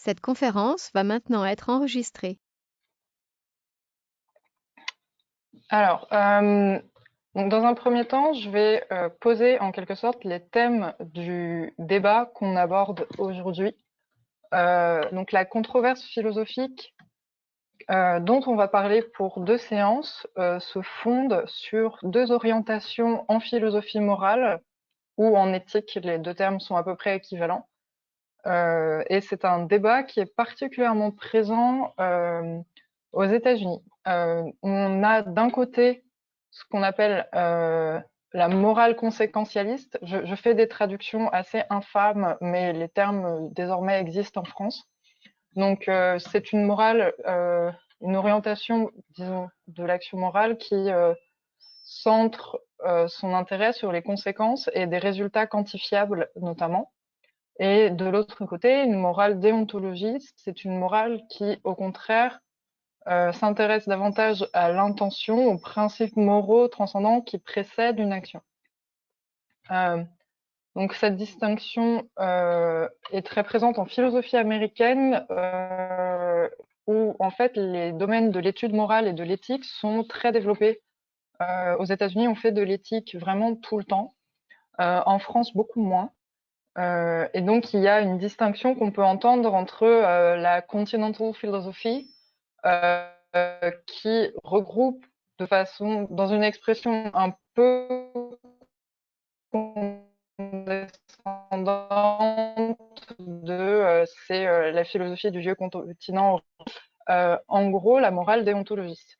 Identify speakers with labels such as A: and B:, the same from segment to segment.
A: Cette conférence va maintenant être enregistrée.
B: Alors, donc dans un premier temps, je vais poser en quelque sorte les thèmes du débat qu'on aborde aujourd'hui. Donc la controverse philosophique dont on va parler pour 2 séances se fonde sur 2 orientations en philosophie morale ou en éthique, les 2 termes sont à peu près équivalents. Et c'est un débat qui est particulièrement présent aux États-Unis. On a d'un côté ce qu'on appelle la morale conséquentialiste. Je fais des traductions assez infâmes, mais les termes désormais existent en France. Donc c'est une morale, une orientation, disons, de l'action morale qui centre son intérêt sur les conséquences et des résultats quantifiables notamment. Et de l'autre côté, une morale déontologiste, c'est une morale qui, au contraire, s'intéresse davantage à l'intention, aux principes moraux transcendants qui précèdent une action. Euh, donc cette distinction est très présente en philosophie américaine, où en fait les domaines de l'étude morale et de l'éthique sont très développés. Aux États-Unis, on fait de l'éthique vraiment tout le temps. En France, beaucoup moins. Et donc, il y a une distinction qu'on peut entendre entre la continental philosophy, qui regroupe de façon, dans une expression un peu condescendante c'est la philosophie du vieux continent, en gros, la morale déontologiste.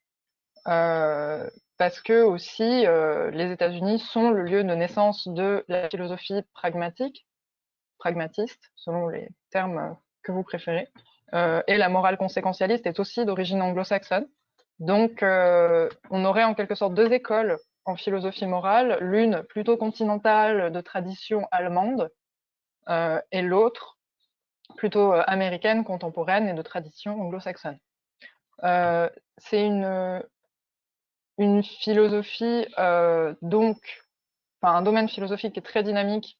B: Euh, Parce que aussi, les États-Unis sont le lieu de naissance de la philosophie pragmatiste, selon les termes que vous préférez. Et la morale conséquentialiste est aussi d'origine anglo-saxonne. Donc, on aurait en quelque sorte 2 écoles en philosophie morale, l'une plutôt continentale de tradition allemande, et l'autre plutôt américaine, contemporaine et de tradition anglo-saxonne. Euh, c'est une philosophie, donc, enfin, un domaine philosophique qui est très dynamique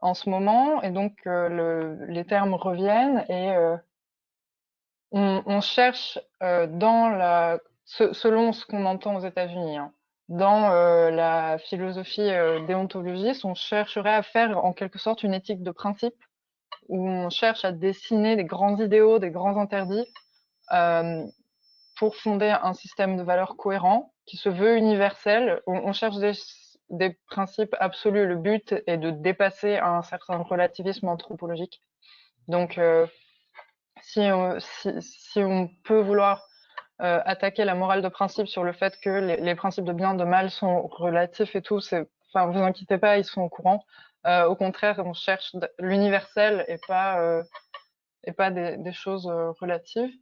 B: en ce moment, et donc les termes reviennent et on cherche selon ce qu'on entend aux États-Unis, hein, dans la philosophie déontologiste, on chercherait à faire en quelque sorte une éthique de principe, où on cherche à dessiner des grands idéaux, des grands interdits, euh, pour fonder un système de valeurs cohérent qui se veut universel. On cherche des principes absolus. Le but est de dépasser un certain relativisme anthropologique. Donc, si on peut vouloir attaquer la morale de principe sur le fait que les principes de bien, de mal sont relatifs et tout, enfin, vous inquiétez pas, ils sont au courant. Au contraire, on cherche l'universel et pas des choses relatives.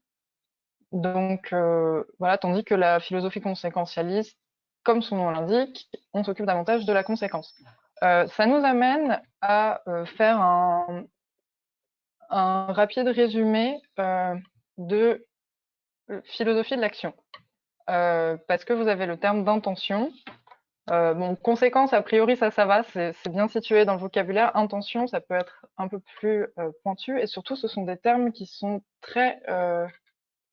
B: Donc voilà, tandis que la philosophie conséquentialiste, comme son nom l'indique, on s'occupe davantage de la conséquence. Ça nous amène à faire un rapide résumé de philosophie de l'action. Parce que vous avez le terme d'intention. Bon, conséquence, a priori, ça va, c'est bien situé dans le vocabulaire. Intention, ça peut être un peu plus pointu. Et surtout, ce sont des termes qui sont très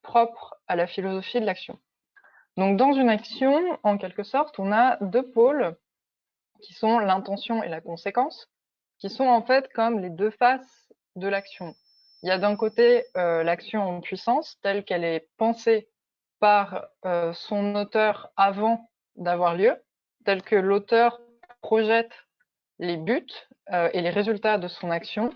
B: propres à la philosophie de l'action. Donc, dans une action, en quelque sorte, on a 2 pôles qui sont l'intention et la conséquence, qui sont en fait comme les 2 faces de l'action. Il y a d'un côté l'action en puissance, telle qu'elle est pensée par son auteur avant d'avoir lieu, telle que l'auteur projette les buts et les résultats de son action.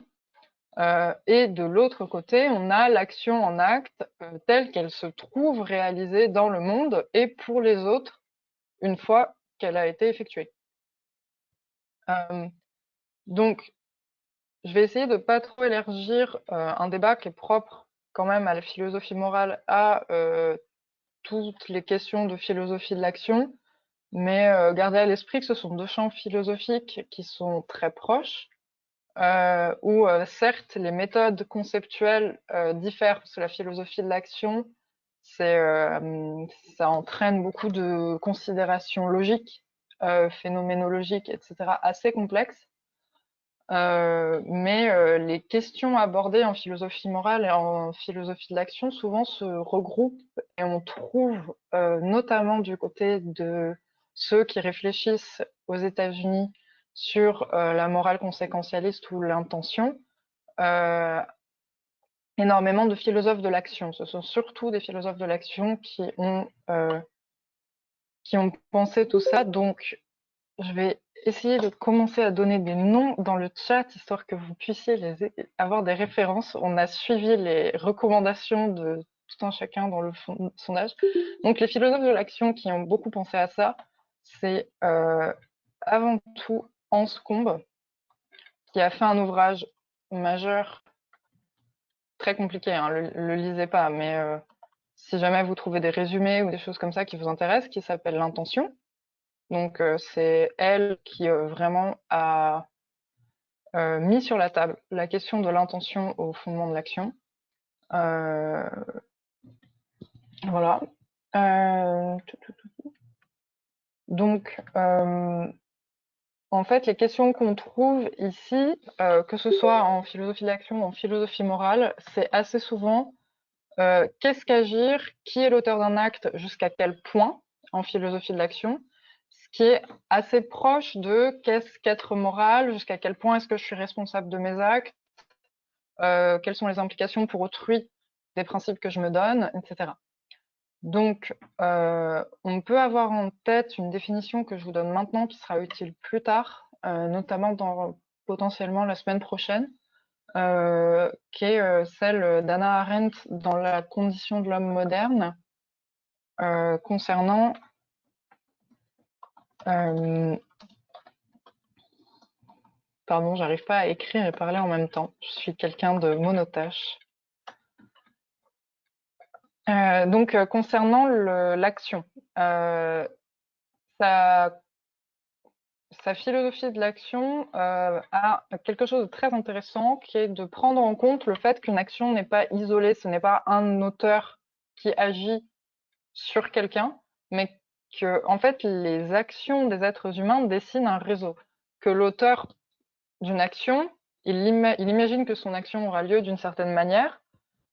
B: Et de l'autre côté, on a l'action en acte telle qu'elle se trouve réalisée dans le monde et pour les autres une fois qu'elle a été effectuée. Euh, donc, je vais essayer de pas trop élargir un débat qui est propre quand même à la philosophie morale, à toutes les questions de philosophie de l'action, mais gardez à l'esprit que ce sont 2 champs philosophiques qui sont très proches, où certes les méthodes conceptuelles diffèrent, parce que la philosophie de l'action, c'est, ça entraîne beaucoup de considérations logiques, phénoménologiques, etc., assez complexes. mais les questions abordées en philosophie morale et en philosophie de l'action souvent se regroupent et on trouve, notamment du côté de ceux qui réfléchissent aux États-Unis sur la morale conséquentialiste ou l'intention, euh, énormément de philosophes de l'action. Ce sont surtout des philosophes de l'action qui ont pensé tout ça. Donc, je vais essayer de commencer à donner des noms dans le chat, histoire que vous puissiez avoir des références. On a suivi les recommandations de tout un chacun dans le sondage. Donc, les philosophes de l'action qui ont beaucoup pensé à ça, c'est avant tout Hans Combe, qui a fait un ouvrage majeur, très compliqué, hein, le lisez pas, mais si jamais vous trouvez des résumés ou des choses comme ça qui vous intéressent, qui s'appelle L'intention. Donc, c'est elle qui vraiment a mis sur la table la question de l'intention au fondement de l'action. Euh, voilà. Donc, en fait, les questions qu'on trouve ici, que ce soit en philosophie de l'action ou en philosophie morale, c'est assez souvent qu'est-ce qu'agir, qui est l'auteur d'un acte, jusqu'à quel point en philosophie de l'action, ce qui est assez proche de qu'est-ce qu'être moral, jusqu'à quel point est-ce que je suis responsable de mes actes, quelles sont les implications pour autrui des principes que je me donne, etc. Donc, on peut avoir en tête une définition que je vous donne maintenant qui sera utile plus tard, notamment potentiellement la semaine prochaine, qui est celle d'Hannah Arendt dans La condition de l'homme moderne, concernant pardon, j'arrive pas à écrire et parler en même temps. Je suis quelqu'un de monotache. Donc, concernant l'action, sa, sa philosophie de l'action a quelque chose de très intéressant qui est de prendre en compte le fait qu'une action n'est pas isolée, ce n'est pas un auteur qui agit sur quelqu'un, mais que, en fait, les actions des êtres humains dessinent un réseau. Que l'auteur d'une action, il imagine que son action aura lieu d'une certaine manière,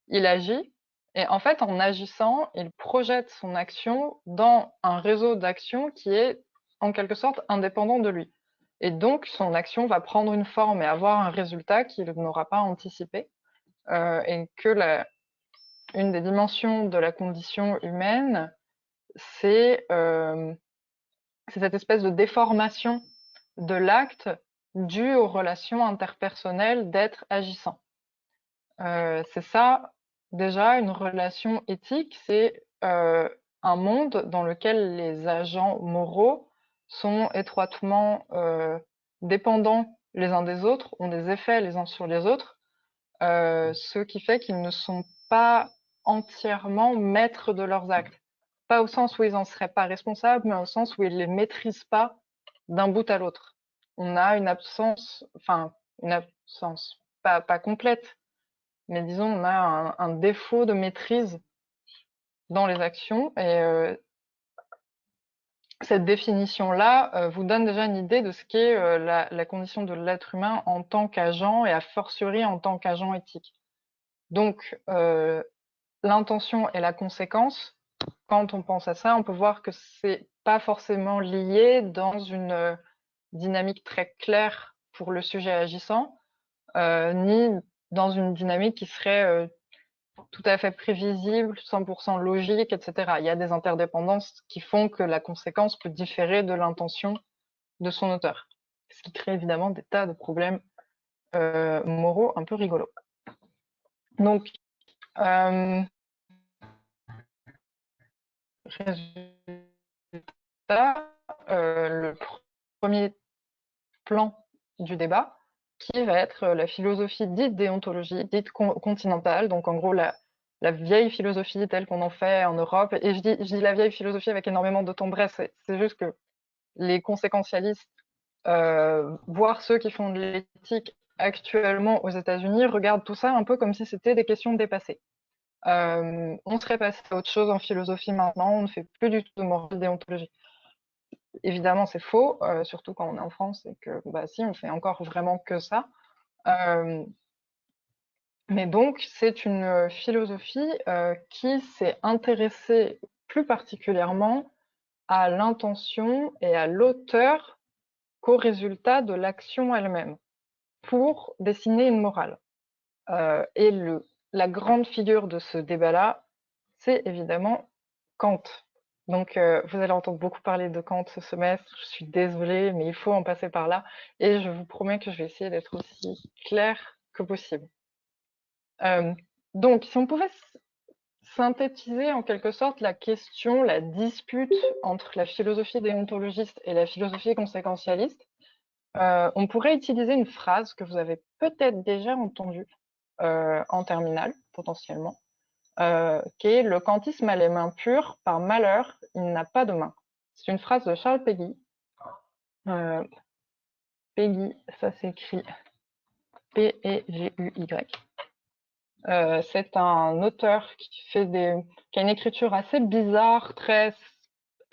B: il agit, et en fait, en agissant, il projette son action dans un réseau d'actions qui est en quelque sorte indépendant de lui. Et donc, son action va prendre une forme et avoir un résultat qu'il n'aura pas anticipé, et que une des dimensions de la condition humaine, c'est cette espèce de déformation de l'acte due aux relations interpersonnelles d'être agissant. C'est ça, déjà, une relation éthique, c'est un monde dans lequel les agents moraux sont étroitement dépendants les uns des autres, ont des effets les uns sur les autres, ce qui fait qu'ils ne sont pas entièrement maîtres de leurs actes. Pas au sens où ils n'en seraient pas responsables, mais au sens où ils les maîtrisent pas d'un bout à l'autre. On a une absence, enfin, une absence pas complète, mais disons, on a un défaut de maîtrise dans les actions, et cette définition-là vous donne déjà une idée de ce qu'est la condition de l'être humain en tant qu'agent et a fortiori en tant qu'agent éthique. Donc, l'intention et la conséquence, quand on pense à ça, on peut voir que c'est pas forcément lié dans une dynamique très claire pour le sujet agissant, ni dans une dynamique qui serait tout à fait prévisible, 100% logique, etc. Il y a des interdépendances qui font que la conséquence peut différer de l'intention de son auteur, ce qui crée évidemment des tas de problèmes moraux un peu rigolos. Donc, résultat, le premier plan du débat, qui va être la philosophie dite déontologie, dite continentale, donc en gros la vieille philosophie telle qu'on en fait en Europe. Et je dis la vieille philosophie avec énormément de tendresse, c'est juste que les conséquentialistes, voire ceux qui font de l'éthique actuellement aux États-Unis, regardent tout ça un peu comme si c'était des questions dépassées. On serait passé à autre chose en philosophie maintenant, on ne fait plus du tout de morale déontologie. évidemment, c'est faux, surtout quand on est en France et que, bah, si, on fait encore vraiment que ça. Mais donc, c'est une philosophie qui s'est intéressée plus particulièrement à l'intention et à l'auteur qu'au résultat de l'action elle-même, pour dessiner une morale. Et la grande figure de ce débat-là, c'est évidemment Kant. Donc, vous allez entendre beaucoup parler de Kant ce semestre. Je suis désolée, mais il faut en passer par là. Et je vous promets que je vais essayer d'être aussi claire que possible. Donc, si on pouvait synthétiser en quelque sorte la question, la dispute entre la philosophie déontologiste et la philosophie conséquentialiste, on pourrait utiliser une phrase que vous avez peut-être déjà entendue en terminale, potentiellement, qui est «Le kantisme a les mains pures, par malheur, il n'a pas de main». C'est une phrase de Charles Péguy. Péguy, ça s'écrit P-E-G-U-Y. C'est un auteur qui a une écriture assez bizarre,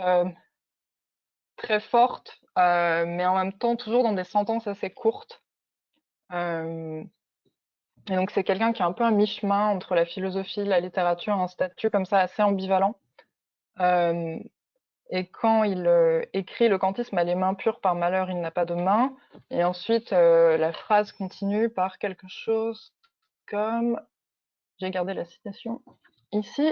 B: euh, très forte, mais en même temps toujours dans des sentences assez courtes. Et donc c'est quelqu'un qui est un peu un mi-chemin entre la philosophie, la littérature, un statut comme ça assez ambivalent. Et quand il écrit «Le kantisme a les mains pures, par malheur il n'a pas de main», et ensuite la phrase continue par quelque chose comme, j'ai gardé la citation ici,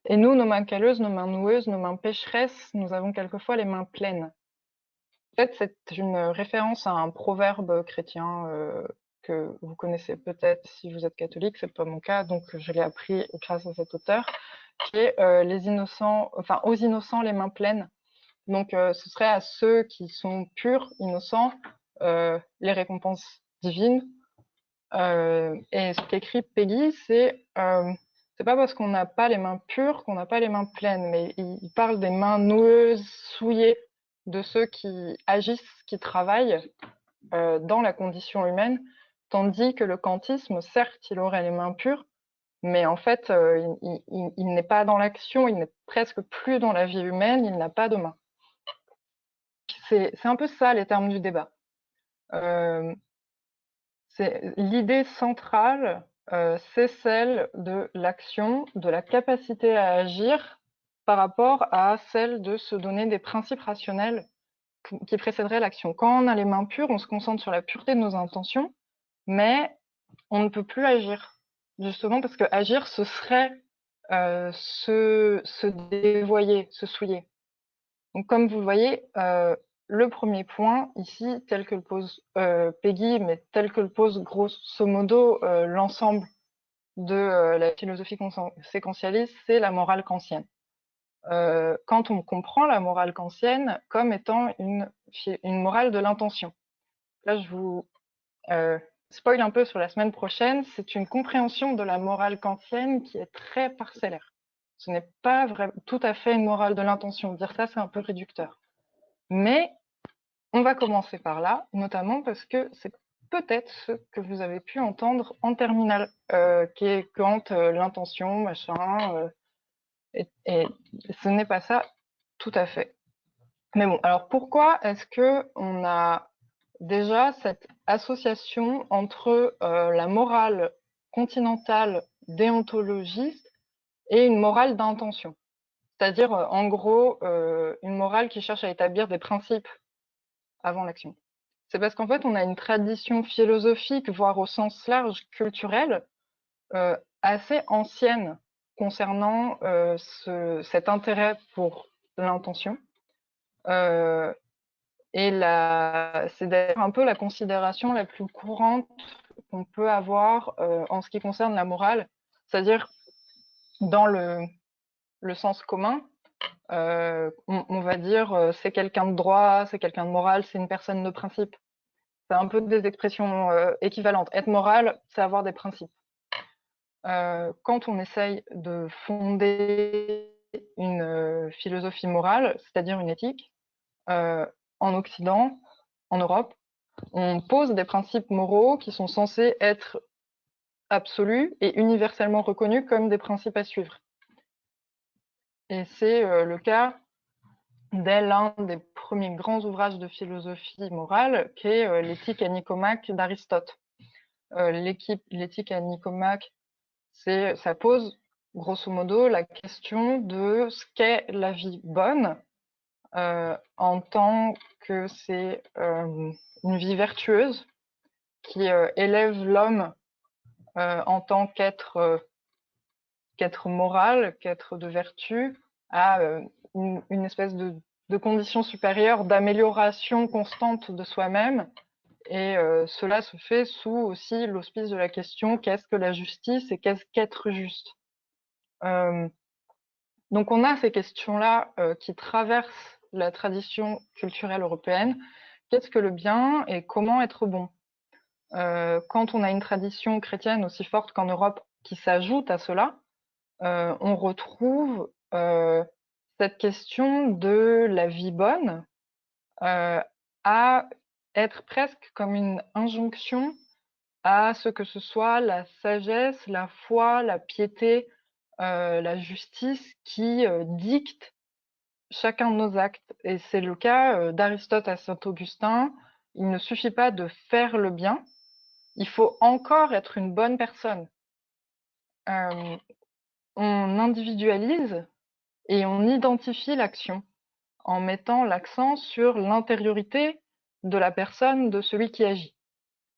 B: «Et nous, nos mains calleuses, nos mains noueuses, nos mains pécheresses, nous avons quelquefois les mains pleines». En fait, c'est une référence à un proverbe chrétien que vous connaissez peut-être si vous êtes catholique, c'est pas mon cas, donc je l'ai appris grâce à cet auteur, qui est les innocents, enfin aux innocents les mains pleines. Donc ce serait à ceux qui sont purs, innocents, les récompenses divines. Et ce qu'écrit Peggy, c'est pas parce qu'on n'a pas les mains pures qu'on n'a pas les mains pleines, mais il parle des mains noueuses, souillées, de ceux qui agissent, qui travaillent dans la condition humaine, tandis que le kantisme, certes, il aurait les mains pures, mais en fait, il n'est pas dans l'action, il n'est presque plus dans la vie humaine, il n'a pas de mains. C'est un peu ça les termes du débat. L'idée centrale, c'est celle de l'action, de la capacité à agir par rapport à celle de se donner des principes rationnels qui précéderaient l'action. Quand on a les mains pures, on se concentre sur la pureté de nos intentions, mais on ne peut plus agir. Justement parce que agir, ce serait se dévoyer, se souiller. Donc comme vous le voyez, le premier point ici, tel que le pose Peggy, mais tel que le pose grosso modo l'ensemble de la philosophie séquentialiste, c'est la morale kantienne. Quand on comprend la morale kantienne comme étant une morale de l'intention. Là, je vous spoil un peu sur la semaine prochaine, c'est une compréhension de la morale kantienne qui est très parcellaire. Ce n'est pas tout à fait une morale de l'intention. Dire ça, c'est un peu réducteur. Mais on va commencer par là, notamment parce que c'est peut-être ce que vous avez pu entendre en terminale, qui est quand l'intention, machin, et ce n'est pas ça tout à fait. Mais bon, alors pourquoi est-ce que on a déjà cette association entre la morale continentale déontologiste et une morale d'intention? C'est-à-dire, en gros, une morale qui cherche à établir des principes avant l'action. C'est parce qu'en fait, on a une tradition philosophique, voire au sens large culturel, assez ancienne concernant cet intérêt pour l'intention. Et c'est d'ailleurs un peu la considération la plus courante qu'on peut avoir en ce qui concerne la morale, c'est-à-dire dans le sens commun, on va dire c'est quelqu'un de droit, c'est quelqu'un de moral, c'est une personne de principe. C'est un peu des expressions équivalentes. Être moral, c'est avoir des principes. Quand on essaye de fonder une philosophie morale, c'est-à-dire une éthique, en Occident, en Europe, on pose des principes moraux qui sont censés être absolus et universellement reconnus comme des principes à suivre. Et c'est le cas dès l'un des premiers grands ouvrages de philosophie morale, qui est l'Éthique à Nicomaque d'Aristote. L'éthique à Nicomaque, ça pose grosso modo la question de ce qu'est la vie bonne, en tant que c'est une vie vertueuse qui élève l'homme en tant qu'être moral, qu'être de vertu, à une espèce de condition supérieure d'amélioration constante de soi-même. Et cela se fait sous aussi l'auspice de la question qu'est-ce que la justice et qu'est-ce qu'être juste. Donc on a ces questions-là qui traversent la tradition culturelle européenne. Qu'est-ce que le bien et comment être bon? Quand on a une tradition chrétienne aussi forte qu'en Europe qui s'ajoute à cela, on retrouve cette question de la vie bonne à être presque comme une injonction à ce que ce soit la sagesse, la foi, la piété, la justice qui dicte chacun de nos actes. Et c'est le cas d'Aristote à Saint-Augustin. Il ne suffit pas de faire le bien, il faut encore être une bonne personne. On individualise et on identifie l'action en mettant l'accent sur l'intériorité de la personne, de celui qui agit,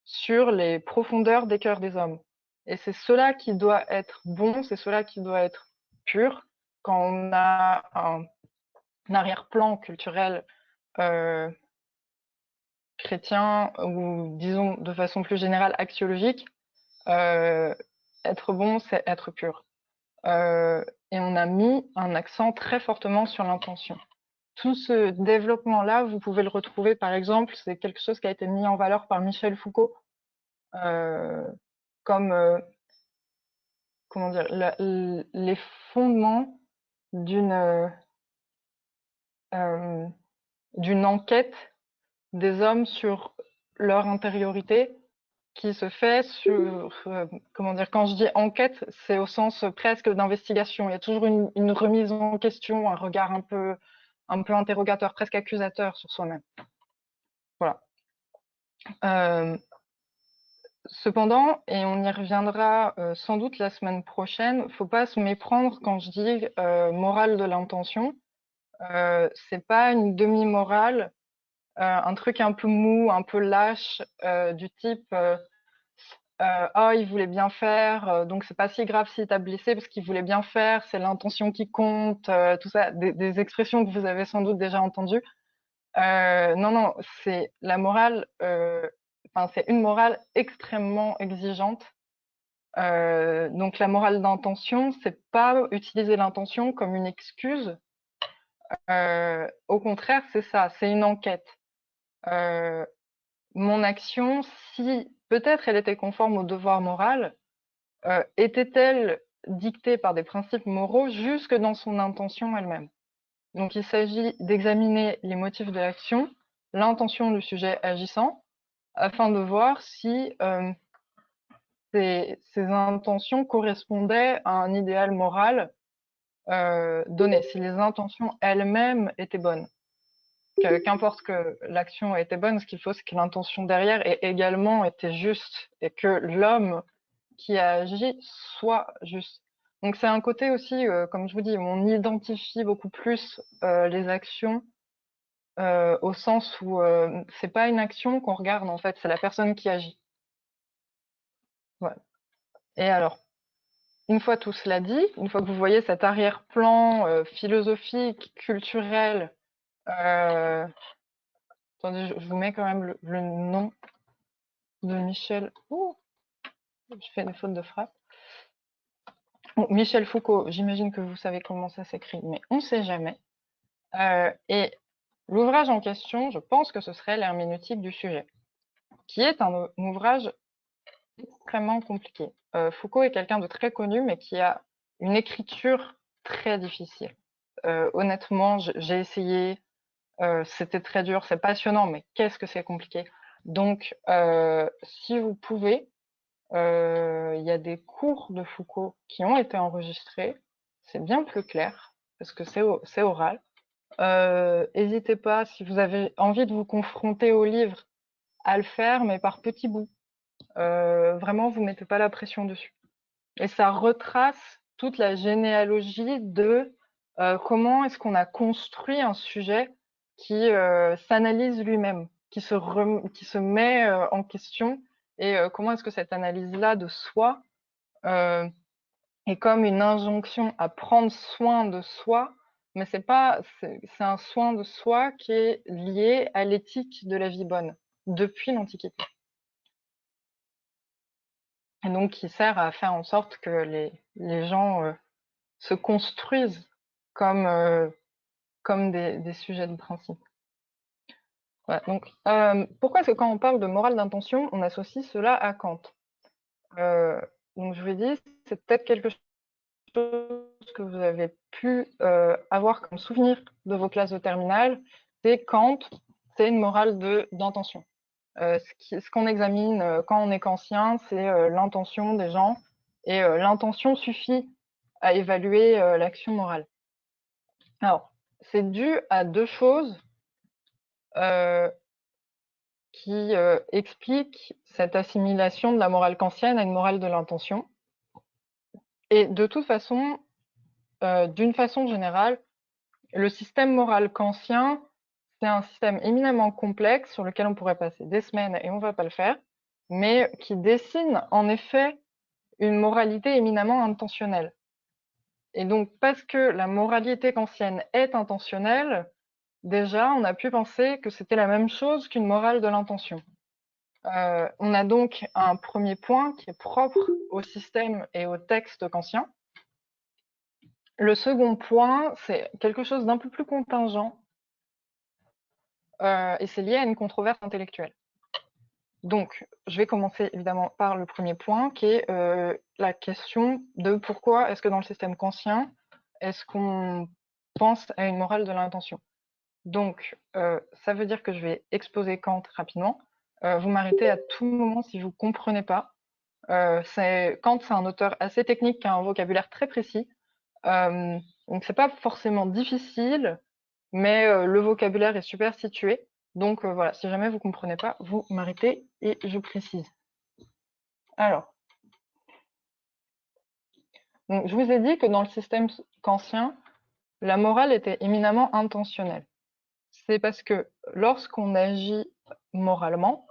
B: sur les profondeurs des cœurs des hommes. Et c'est cela qui doit être bon, c'est cela qui doit être pur. Quand on a un arrière-plan culturel chrétien ou disons de façon plus générale axiologique, être bon, c'est être pur. Et on a mis un accent très fortement sur l'intention. Tout ce développement-là, vous pouvez le retrouver, par exemple, c'est quelque chose qui a été mis en valeur par Michel Foucault, comme, comment dire, les fondements d'une d'une enquête des hommes sur leur intériorité qui se fait sur, comment dire, quand je dis enquête, c'est au sens presque d'investigation. Il y a toujours une remise en question, un regard un peu interrogateur, presque accusateur sur soi-même. Voilà. Cependant, et on y reviendra sans doute la semaine prochaine, faut pas se méprendre quand je dis morale de l'intention. C'est pas une demi-morale, un truc un peu mou, un peu lâche, du type oh, il voulait bien faire, donc c'est pas si grave s'il t'a blessé parce qu'il voulait bien faire, c'est l'intention qui compte, tout ça, des expressions que vous avez sans doute déjà entendues. Non, non, c'est la morale, enfin, c'est une morale extrêmement exigeante. Donc la morale d'intention, c'est pas utiliser l'intention comme une excuse. Au contraire, c'est ça, c'est une enquête. Mon action, si peut-être elle était conforme au devoir moral, était-elle dictée par des principes moraux jusque dans son intention elle-même? Donc il s'agit d'examiner les motifs de l'action, l'intention du sujet agissant, afin de voir si ces intentions correspondaient à un idéal moral donné, si les intentions elles-mêmes étaient bonnes. Qu'importe que l'action ait été bonne, ce qu'il faut, c'est que l'intention derrière ait également été juste et que l'homme qui a agi soit juste. Donc c'est un côté aussi, comme je vous dis, où on identifie beaucoup plus les actions au sens où c'est pas une action qu'on regarde en fait, c'est la personne qui agit. Voilà. Et alors, une fois tout cela dit, une fois que vous voyez cet arrière-plan philosophique, culturel, attendez, je vous mets quand même le nom de Michel. Ouh, je fais des fautes de frappe. Bon, Michel Foucault, j'imagine que vous savez comment ça s'écrit, mais on ne sait jamais. Et l'ouvrage en question, je pense que ce serait l'herméneutique du sujet, qui est un ouvrage extrêmement compliqué. Foucault est quelqu'un de très connu, mais qui a une écriture très difficile. Honnêtement, j'ai essayé, c'était très dur, c'est passionnant, mais qu'est-ce que c'est compliqué. Donc, si vous pouvez, il y a des cours de Foucault qui ont été enregistrés, c'est bien plus clair, parce que c'est oral. N'hésitez pas, si vous avez envie de vous confronter au livre, à le faire, mais par petits bouts. Vraiment, vous mettez pas la pression dessus. Et ça retrace toute la généalogie de comment est-ce qu'on a construit un sujet qui s'analyse lui-même, qui se met en question, et comment est-ce que cette analyse-là de soi euh, est comme une injonction à prendre soin de soi, mais c'est un soin de soi qui est lié à l'éthique de la vie bonne depuis l'Antiquité. Et donc qui sert à faire en sorte que les gens se construisent comme, comme des sujets de principe. Voilà, donc, pourquoi est-ce que quand on parle de morale d'intention, on associe cela à Kant? Donc je vous ai dit, c'est peut-être quelque chose que vous avez pu avoir comme souvenir de vos classes de terminale, c'est Kant, c'est une morale d'intention. Ce qu'on examine quand on est kantien, c'est l'intention des gens, et l'intention suffit à évaluer l'action morale. Alors, c'est dû à deux choses euh, qui expliquent cette assimilation de la morale kantienne à une morale de l'intention. Et de toute façon, d'une façon générale, le système moral kantien, c'est un système éminemment complexe sur lequel on pourrait passer des semaines et on ne va pas le faire, mais qui dessine en effet une moralité éminemment intentionnelle. Et donc, parce que la moralité kantienne est intentionnelle, déjà, on a pu penser que c'était la même chose qu'une morale de l'intention. On a donc un premier point qui est propre au système et au texte kantien. Le second point, c'est quelque chose d'un peu plus contingent, et c'est lié à une controverse intellectuelle. Donc, je vais commencer évidemment par le premier point, qui est la question de pourquoi est-ce que dans le système kantien, est-ce qu'on pense à une morale de l'intention. Donc, ça veut dire que je vais exposer Kant rapidement. Vous m'arrêtez à tout moment si vous ne comprenez pas. Kant, c'est un auteur assez technique qui a un vocabulaire très précis. Donc, c'est pas forcément difficile, mais le vocabulaire est super situé. Donc, voilà, si jamais vous ne comprenez pas, vous m'arrêtez et je précise. Alors, donc, je vous ai dit que dans le système kantien, la morale était éminemment intentionnelle. C'est parce que lorsqu'on agit moralement,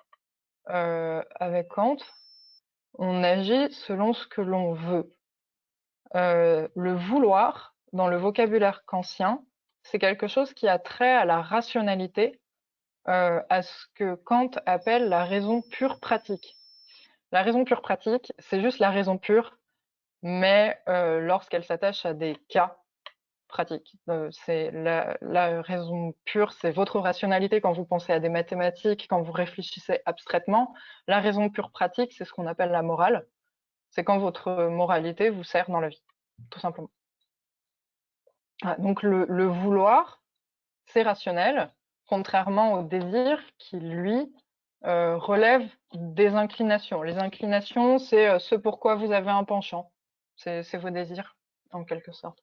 B: avec Kant, on agit selon ce que l'on veut. Le vouloir, dans le vocabulaire kantien, c'est quelque chose qui a trait à la rationalité, à ce que Kant appelle la raison pure pratique. La raison pure pratique, c'est juste la raison pure, mais lorsqu'elle s'attache à des cas pratique. C'est la raison pure, c'est votre rationalité quand vous pensez à des mathématiques, quand vous réfléchissez abstraitement. La raison pure pratique, c'est ce qu'on appelle la morale. C'est quand votre moralité vous sert dans la vie, tout simplement. Donc le vouloir, c'est rationnel, contrairement au désir qui, lui, relève des inclinations. Les inclinations, c'est ce pourquoi vous avez un penchant. C'est vos désirs, en quelque sorte.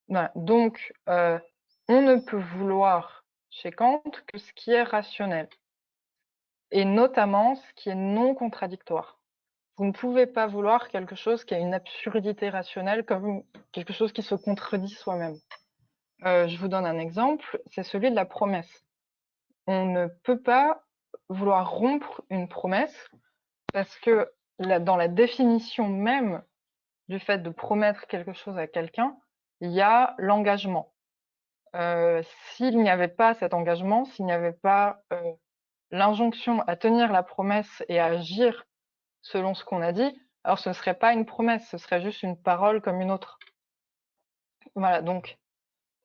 B: Voilà. Donc, on ne peut vouloir chez Kant que ce qui est rationnel, et notamment ce qui est non contradictoire. Vous ne pouvez pas vouloir quelque chose qui a une absurdité rationnelle, comme quelque chose qui se contredit soi-même. Je vous donne un exemple, c'est celui de la promesse. On ne peut pas vouloir rompre une promesse parce que dans la définition même du fait de promettre quelque chose à quelqu'un, il y a l'engagement. S'il n'y avait pas cet engagement, s'il n'y avait pas l'injonction à tenir la promesse et à agir selon ce qu'on a dit, alors ce ne serait pas une promesse, ce serait juste une parole comme une autre. Voilà, donc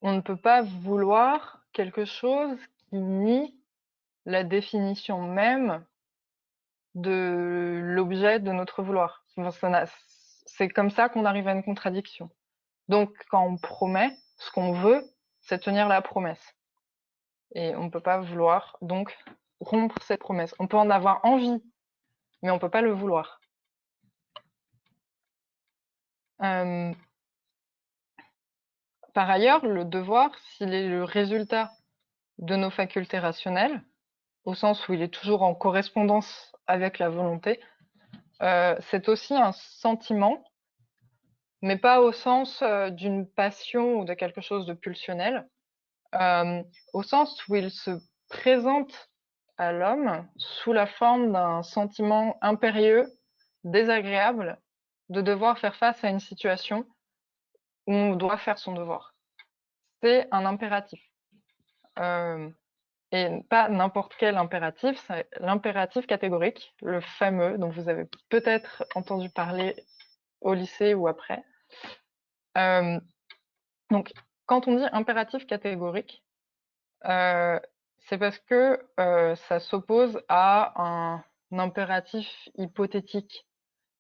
B: on ne peut pas vouloir quelque chose qui nie la définition même de l'objet de notre vouloir. C'est comme ça qu'on arrive à une contradiction. Donc quand on promet, ce qu'on veut, c'est tenir la promesse. Et on ne peut pas vouloir donc rompre cette promesse. On peut en avoir envie, mais on ne peut pas le vouloir. par ailleurs, le devoir, s'il est le résultat de nos facultés rationnelles, au sens où il est toujours en correspondance avec la volonté, c'est aussi un sentiment, mais pas au sens d'une passion ou de quelque chose de pulsionnel, au sens où il se présente à l'homme sous la forme d'un sentiment impérieux, désagréable, de devoir faire face à une situation où on doit faire son devoir. C'est un impératif. Et pas n'importe quel impératif, c'est l'impératif catégorique, le fameux dont vous avez peut-être entendu parler au lycée ou après. Euh, donc, quand on dit impératif catégorique, c'est parce que ça s'oppose à un impératif hypothétique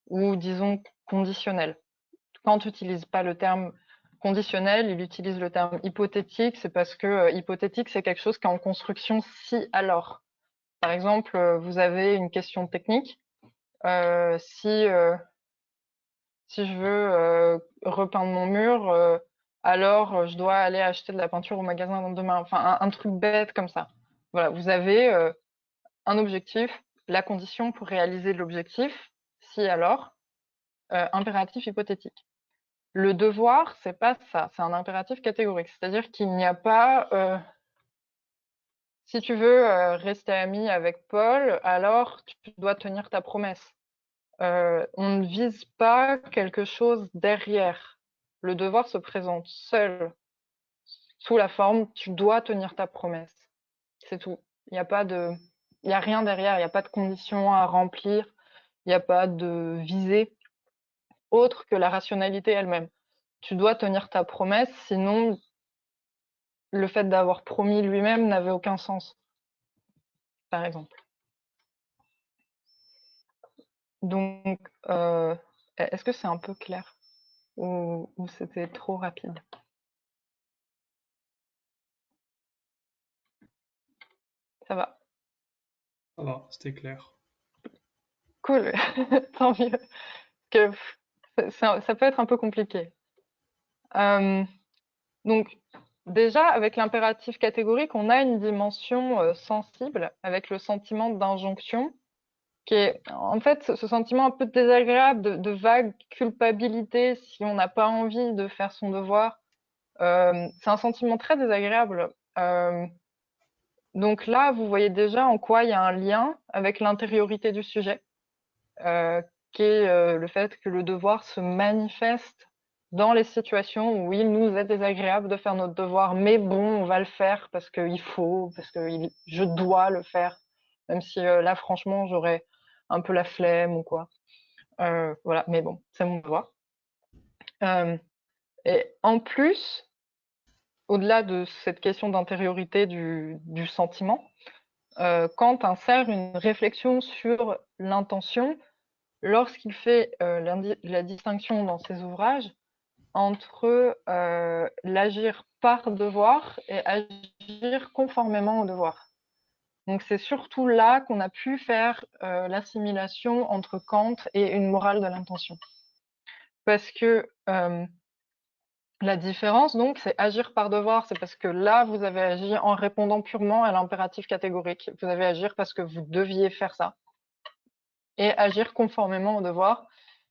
B: ou disons conditionnel. Kant n'utilise pas le terme conditionnel, il utilise le terme hypothétique, c'est parce que hypothétique, c'est quelque chose qui est en construction si alors. Par exemple, vous avez une question technique. Si je veux repeindre mon mur, alors je dois aller acheter de la peinture au magasin demain. Enfin, un truc bête comme ça. Voilà, vous avez un objectif, la condition pour réaliser l'objectif, si alors, impératif hypothétique. Le devoir, c'est pas ça, c'est un impératif catégorique. C'est-à-dire qu'il n'y a pas si tu veux rester ami avec Paul, alors tu dois tenir ta promesse. On ne vise pas quelque chose derrière. Le devoir se présente seul, sous la forme tu dois tenir ta promesse. C'est tout. Il n'y a pas de, il y a rien derrière. Il n'y a pas de conditions à remplir. Il n'y a pas de visée autre que la rationalité elle-même. Tu dois tenir ta promesse, sinon le fait d'avoir promis lui-même n'avait aucun sens, par exemple. Donc, est-ce que c'est un peu clair ou c'était trop rapide? Ça va.
C: Ça va, c'était clair.
B: Cool, tant mieux. Que ça peut être un peu compliqué. Euh, donc, déjà, avec l'impératif catégorique, on a une dimension sensible avec le sentiment d'injonction, qui est en fait ce sentiment un peu désagréable de vague culpabilité si on n'a pas envie de faire son devoir. C'est un sentiment très désagréable. Donc là, vous voyez déjà en quoi il y a un lien avec l'intériorité du sujet, qui est le fait que le devoir se manifeste dans les situations où il nous est désagréable de faire notre devoir, mais bon, on va le faire parce qu'il faut, parce que je dois le faire, même si là, franchement, j'aurais un peu la flemme ou quoi. Voilà, mais bon, c'est mon devoir. Et en plus, au-delà de cette question d'intériorité du sentiment, Kant insère une réflexion sur l'intention lorsqu'il fait la distinction dans ses ouvrages entre l'agir par devoir et agir conformément au devoir. Donc c'est surtout là qu'on a pu faire l'assimilation entre Kant et une morale de l'intention. Parce que la différence, donc, c'est agir par devoir, c'est parce que là, vous avez agi en répondant purement à l'impératif catégorique. Vous avez agir parce que vous deviez faire ça. Et agir conformément au devoir,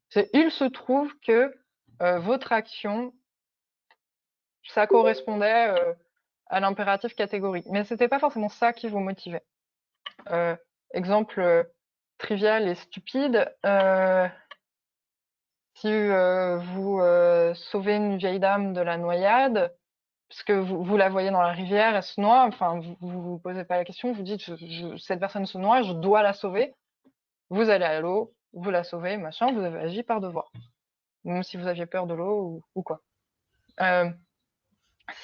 B: c'est il se trouve que votre action, ça correspondait à l'impératif catégorique. Mais c'était pas forcément ça qui vous motivait. Exemple trivial et stupide, si vous sauvez une vieille dame de la noyade, parce que vous la voyez dans la rivière, elle se noie, enfin, vous posez pas la question, vous dites, cette personne se noie, je dois la sauver. Vous allez à l'eau, vous la sauvez, machin, vous avez agi par devoir. Même si vous aviez peur de l'eau ou quoi.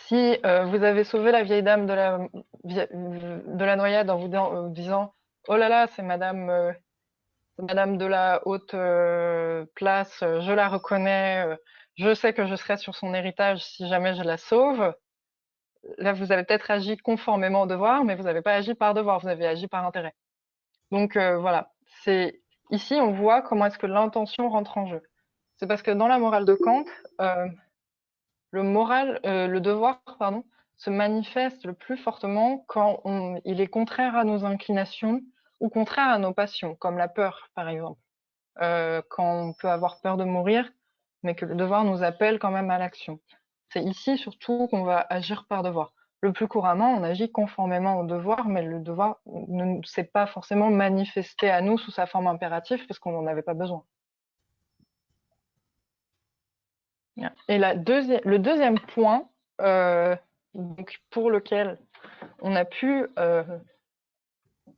B: Si vous avez sauvé la vieille dame de la noyade en vous disant, oh là là, c'est madame de la haute place, je la reconnais, je sais que je serai sur son héritage si jamais je la sauve. Là, vous avez peut-être agi conformément au devoir, mais vous n'avez pas agi par devoir, vous avez agi par intérêt. Donc voilà, ici on voit comment est-ce que l'intention rentre en jeu. C'est parce que dans la morale de Kant, le devoir, pardon, se manifeste le plus fortement quand il est contraire à nos inclinations ou contraire à nos passions, comme la peur, par exemple. Quand on peut avoir peur de mourir, mais que le devoir nous appelle quand même à l'action. C'est ici surtout qu'on va agir par devoir. Le plus couramment, on agit conformément au devoir, mais le devoir ne s'est pas forcément manifesté à nous sous sa forme impérative parce qu'on n'en avait pas besoin. Et le deuxième point, donc pour lequel on a pu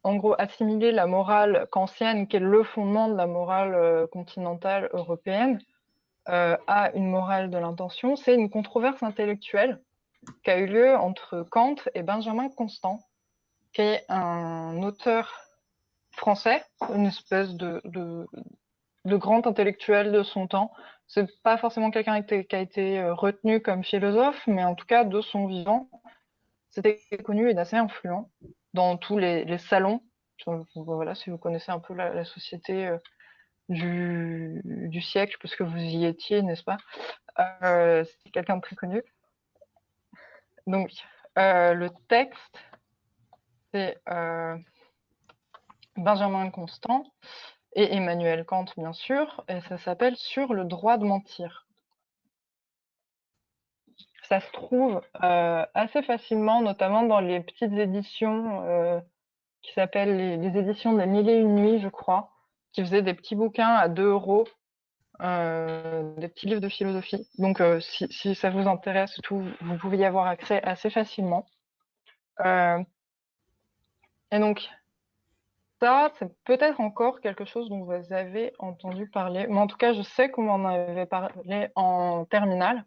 B: en gros assimiler la morale kantienne, qui est le fondement de la morale continentale européenne, à une morale de l'intention, c'est une controverse intellectuelle qui a eu lieu entre Kant et Benjamin Constant, qui est un auteur français, une espèce de grand intellectuel de son temps. C'est pas forcément quelqu'un qui a été retenu comme philosophe, mais en tout cas de son vivant, c'était connu et assez influent dans tous les salons. Voilà, si vous connaissez un peu la société du siècle, parce que vous y étiez, n'est-ce pas? C'était quelqu'un de très connu. Donc, le texte, c'est Benjamin Constant et Emmanuel Kant, bien sûr, et ça s'appelle Sur le droit de mentir. Ça se trouve assez facilement, notamment dans les petites éditions qui s'appellent les éditions des Mille et Une Nuits, je crois, qui faisaient des petits bouquins à 2 euros, des petits livres de philosophie. Donc, si ça vous intéresse, tout, vous pouvez y avoir accès assez facilement. Et donc, ça, c'est peut-être encore quelque chose dont vous avez entendu parler. Mais en tout cas, je sais qu'on m'en avait parlé en terminale,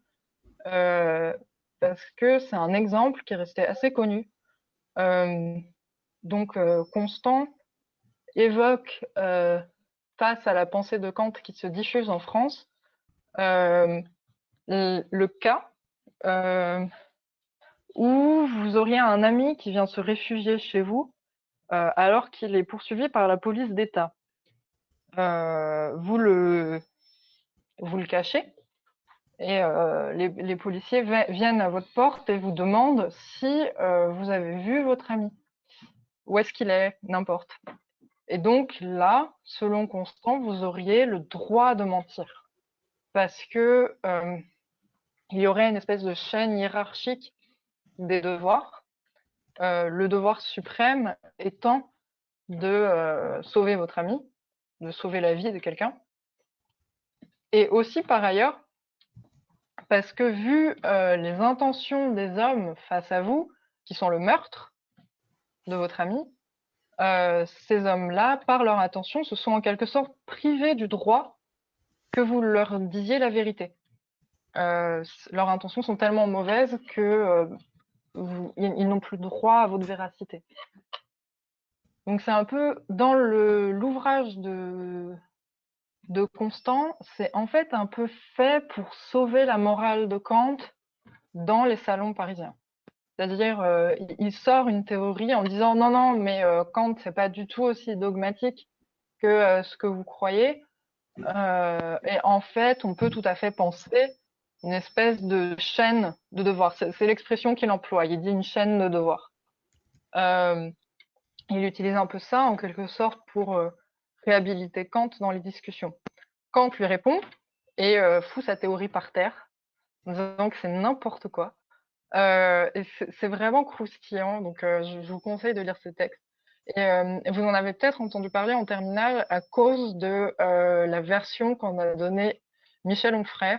B: parce que c'est un exemple qui est resté assez connu. Donc, Constant évoque, face à la pensée de Kant qui se diffuse en France, le cas où vous auriez un ami qui vient se réfugier chez vous alors qu'il est poursuivi par la police d'État. Vous le cachez et les policiers viennent à votre porte et vous demandent si vous avez vu votre ami. Où est-ce qu'il est? N'importe. Et donc là, selon Constant, vous auriez le droit de mentir. Parce que il y aurait une espèce de chaîne hiérarchique des devoirs. Le devoir suprême étant de sauver votre ami, de sauver la vie de quelqu'un. Et aussi, par ailleurs, parce que vu les intentions des hommes face à vous, qui sont le meurtre de votre ami, ces hommes-là, par leur intention, se sont en quelque sorte privés du droit que vous leur disiez la vérité. Leurs intentions sont tellement mauvaises que ils n'ont plus droit à votre véracité. Donc c'est un peu dans l'ouvrage de Constant, c'est en fait un peu fait pour sauver la morale de Kant dans les salons parisiens. C'est-à-dire, il sort une théorie en disant non, non, mais Kant, c'est pas du tout aussi dogmatique que ce que vous croyez. Et en fait, on peut tout à fait penser une espèce de chaîne de devoirs. C'est l'expression qu'il emploie. Il dit une chaîne de devoirs. Il utilise un peu ça en quelque sorte pour réhabiliter Kant dans les discussions. Kant lui répond et fout sa théorie par terre, en disant que c'est n'importe quoi. Et c'est vraiment croustillant, donc je vous conseille de lire ce texte. Et vous en avez peut-être entendu parler en terminale à cause de la version qu'en a donnée Michel Onfray.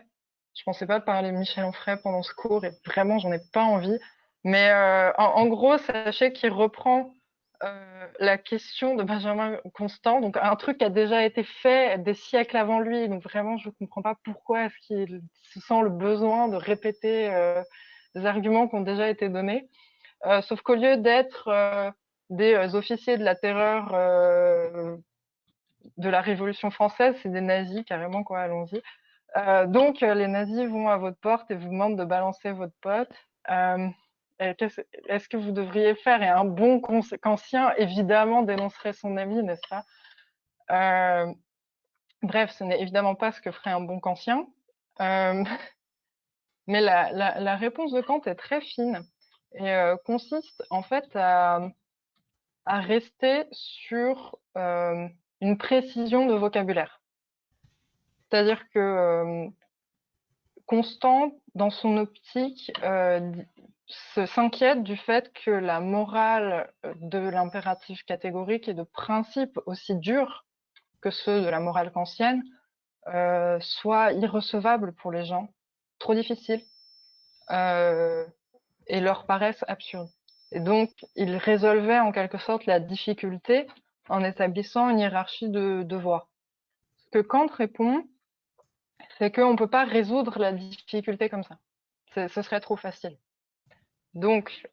B: Je pensais pas parler de Michel Onfray pendant ce cours et vraiment j'en ai pas envie. Mais en gros, sachez qu'il reprend la question de Benjamin Constant, donc un truc qui a déjà été fait des siècles avant lui. Donc vraiment, je comprends pas pourquoi est-ce qu'il se sent le besoin de répéter des arguments qui ont déjà été donnés. Sauf qu'au lieu d'être des officiers de la terreur de la Révolution française, c'est des nazis carrément, quoi, allons-y. Donc les nazis vont à votre porte et vous demandent de balancer votre pote. Est-ce que vous devriez faire? Et un bon kantien, évidemment, dénoncerait son ami, n'est-ce pas? Bref, ce n'est évidemment pas ce que ferait un bon kantien. Mais la réponse de Kant est très fine et consiste en fait à rester sur une précision de vocabulaire. C'est-à-dire que Constant, dans son optique, s'inquiète du fait que la morale de l'impératif catégorique et de principes aussi durs que ceux de la morale kantienne soit irrecevable pour les gens, trop difficile, et leur paraissent absurdes. Et donc, il résolvait en quelque sorte la difficulté en établissant une hiérarchie de voies. Ce que Kant répond, c'est qu'on ne peut pas résoudre la difficulté comme ça. Ce serait trop facile. Donc,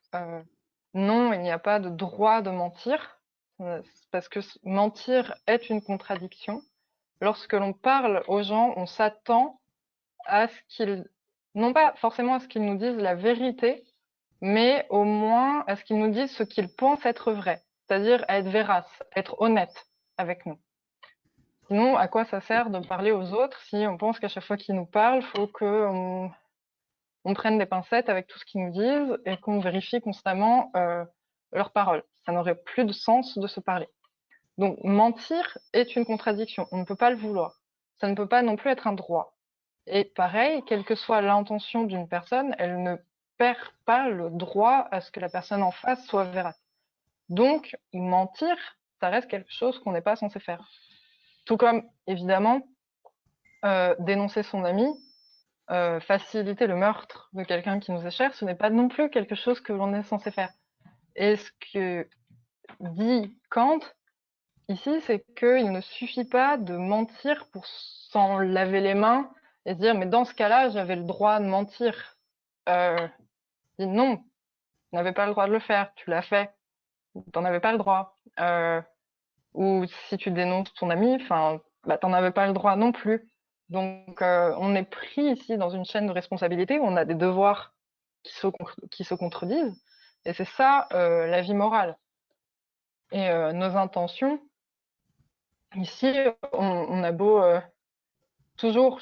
B: non, il n'y a pas de droit de mentir, parce que mentir est une contradiction. Lorsque l'on parle aux gens, on s'attend à ce qu'ils, non pas forcément à ce qu'ils nous disent la vérité, mais au moins à ce qu'ils nous disent ce qu'ils pensent être vrai, c'est-à-dire à être vérace, être honnête avec nous. Sinon, à quoi ça sert de parler aux autres si on pense qu'à chaque fois qu'ils nous parlent, il faut qu'on prenne des pincettes avec tout ce qu'ils nous disent et qu'on vérifie constamment leurs paroles. Ça n'aurait plus de sens de se parler. Donc, mentir est une contradiction. On ne peut pas le vouloir. Ça ne peut pas non plus être un droit. Et pareil, quelle que soit l'intention d'une personne, elle ne perd pas le droit à ce que la personne en face soit vérace. Donc, mentir, ça reste quelque chose qu'on n'est pas censé faire. Tout comme, évidemment, dénoncer son ami, faciliter le meurtre de quelqu'un qui nous est cher, ce n'est pas non plus quelque chose que l'on est censé faire. Et ce que dit Kant ici, c'est qu'il ne suffit pas de mentir pour s'en laver les mains et dire mais dans ce cas-là, j'avais le droit de mentir. Il dit non, tu n'avais pas le droit de le faire, tu l'as fait, t'en avais pas le droit. Ou si tu dénonces ton ami, enfin, bah, t'en avais pas le droit non plus. Donc, on est pris ici dans une chaîne de responsabilité où on a des devoirs qui se contredisent. Et c'est ça, la vie morale. Et nos intentions, ici, on a beau toujours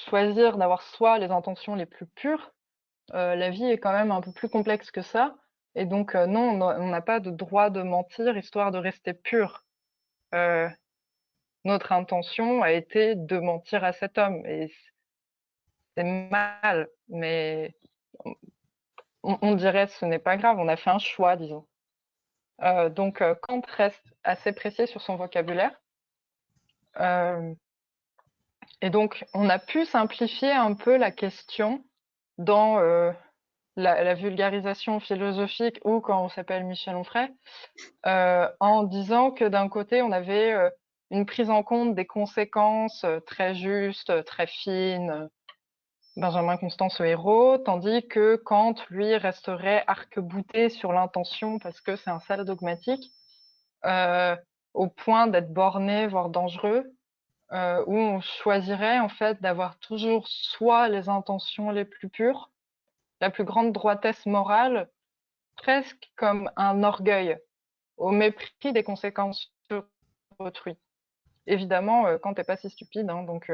B: choisir d'avoir soi les intentions les plus pures, la vie est quand même un peu plus complexe que ça. Et donc, non, on n'a pas de droit de mentir histoire de rester pur. Notre intention a été de mentir à cet homme. Et c'est mal, mais on dirait ce n'est pas grave, on a fait un choix, disons. Donc, Kant reste assez précis sur son vocabulaire. Et donc, on a pu simplifier un peu la question dans la vulgarisation philosophique ou quand on s'appelle Michel Onfray, en disant que d'un côté, on avait une prise en compte des conséquences très justes, très fines, Benjamin Constant ce héros, tandis que Kant, lui, resterait arc-bouté sur l'intention parce que c'est un sale dogmatique, au point d'être borné, voire dangereux, où on choisirait en fait d'avoir toujours soit les intentions les plus pures, la plus grande droitesse morale, presque comme un orgueil, au mépris des conséquences sur autrui. Évidemment, Kant n'est pas si stupide, hein, donc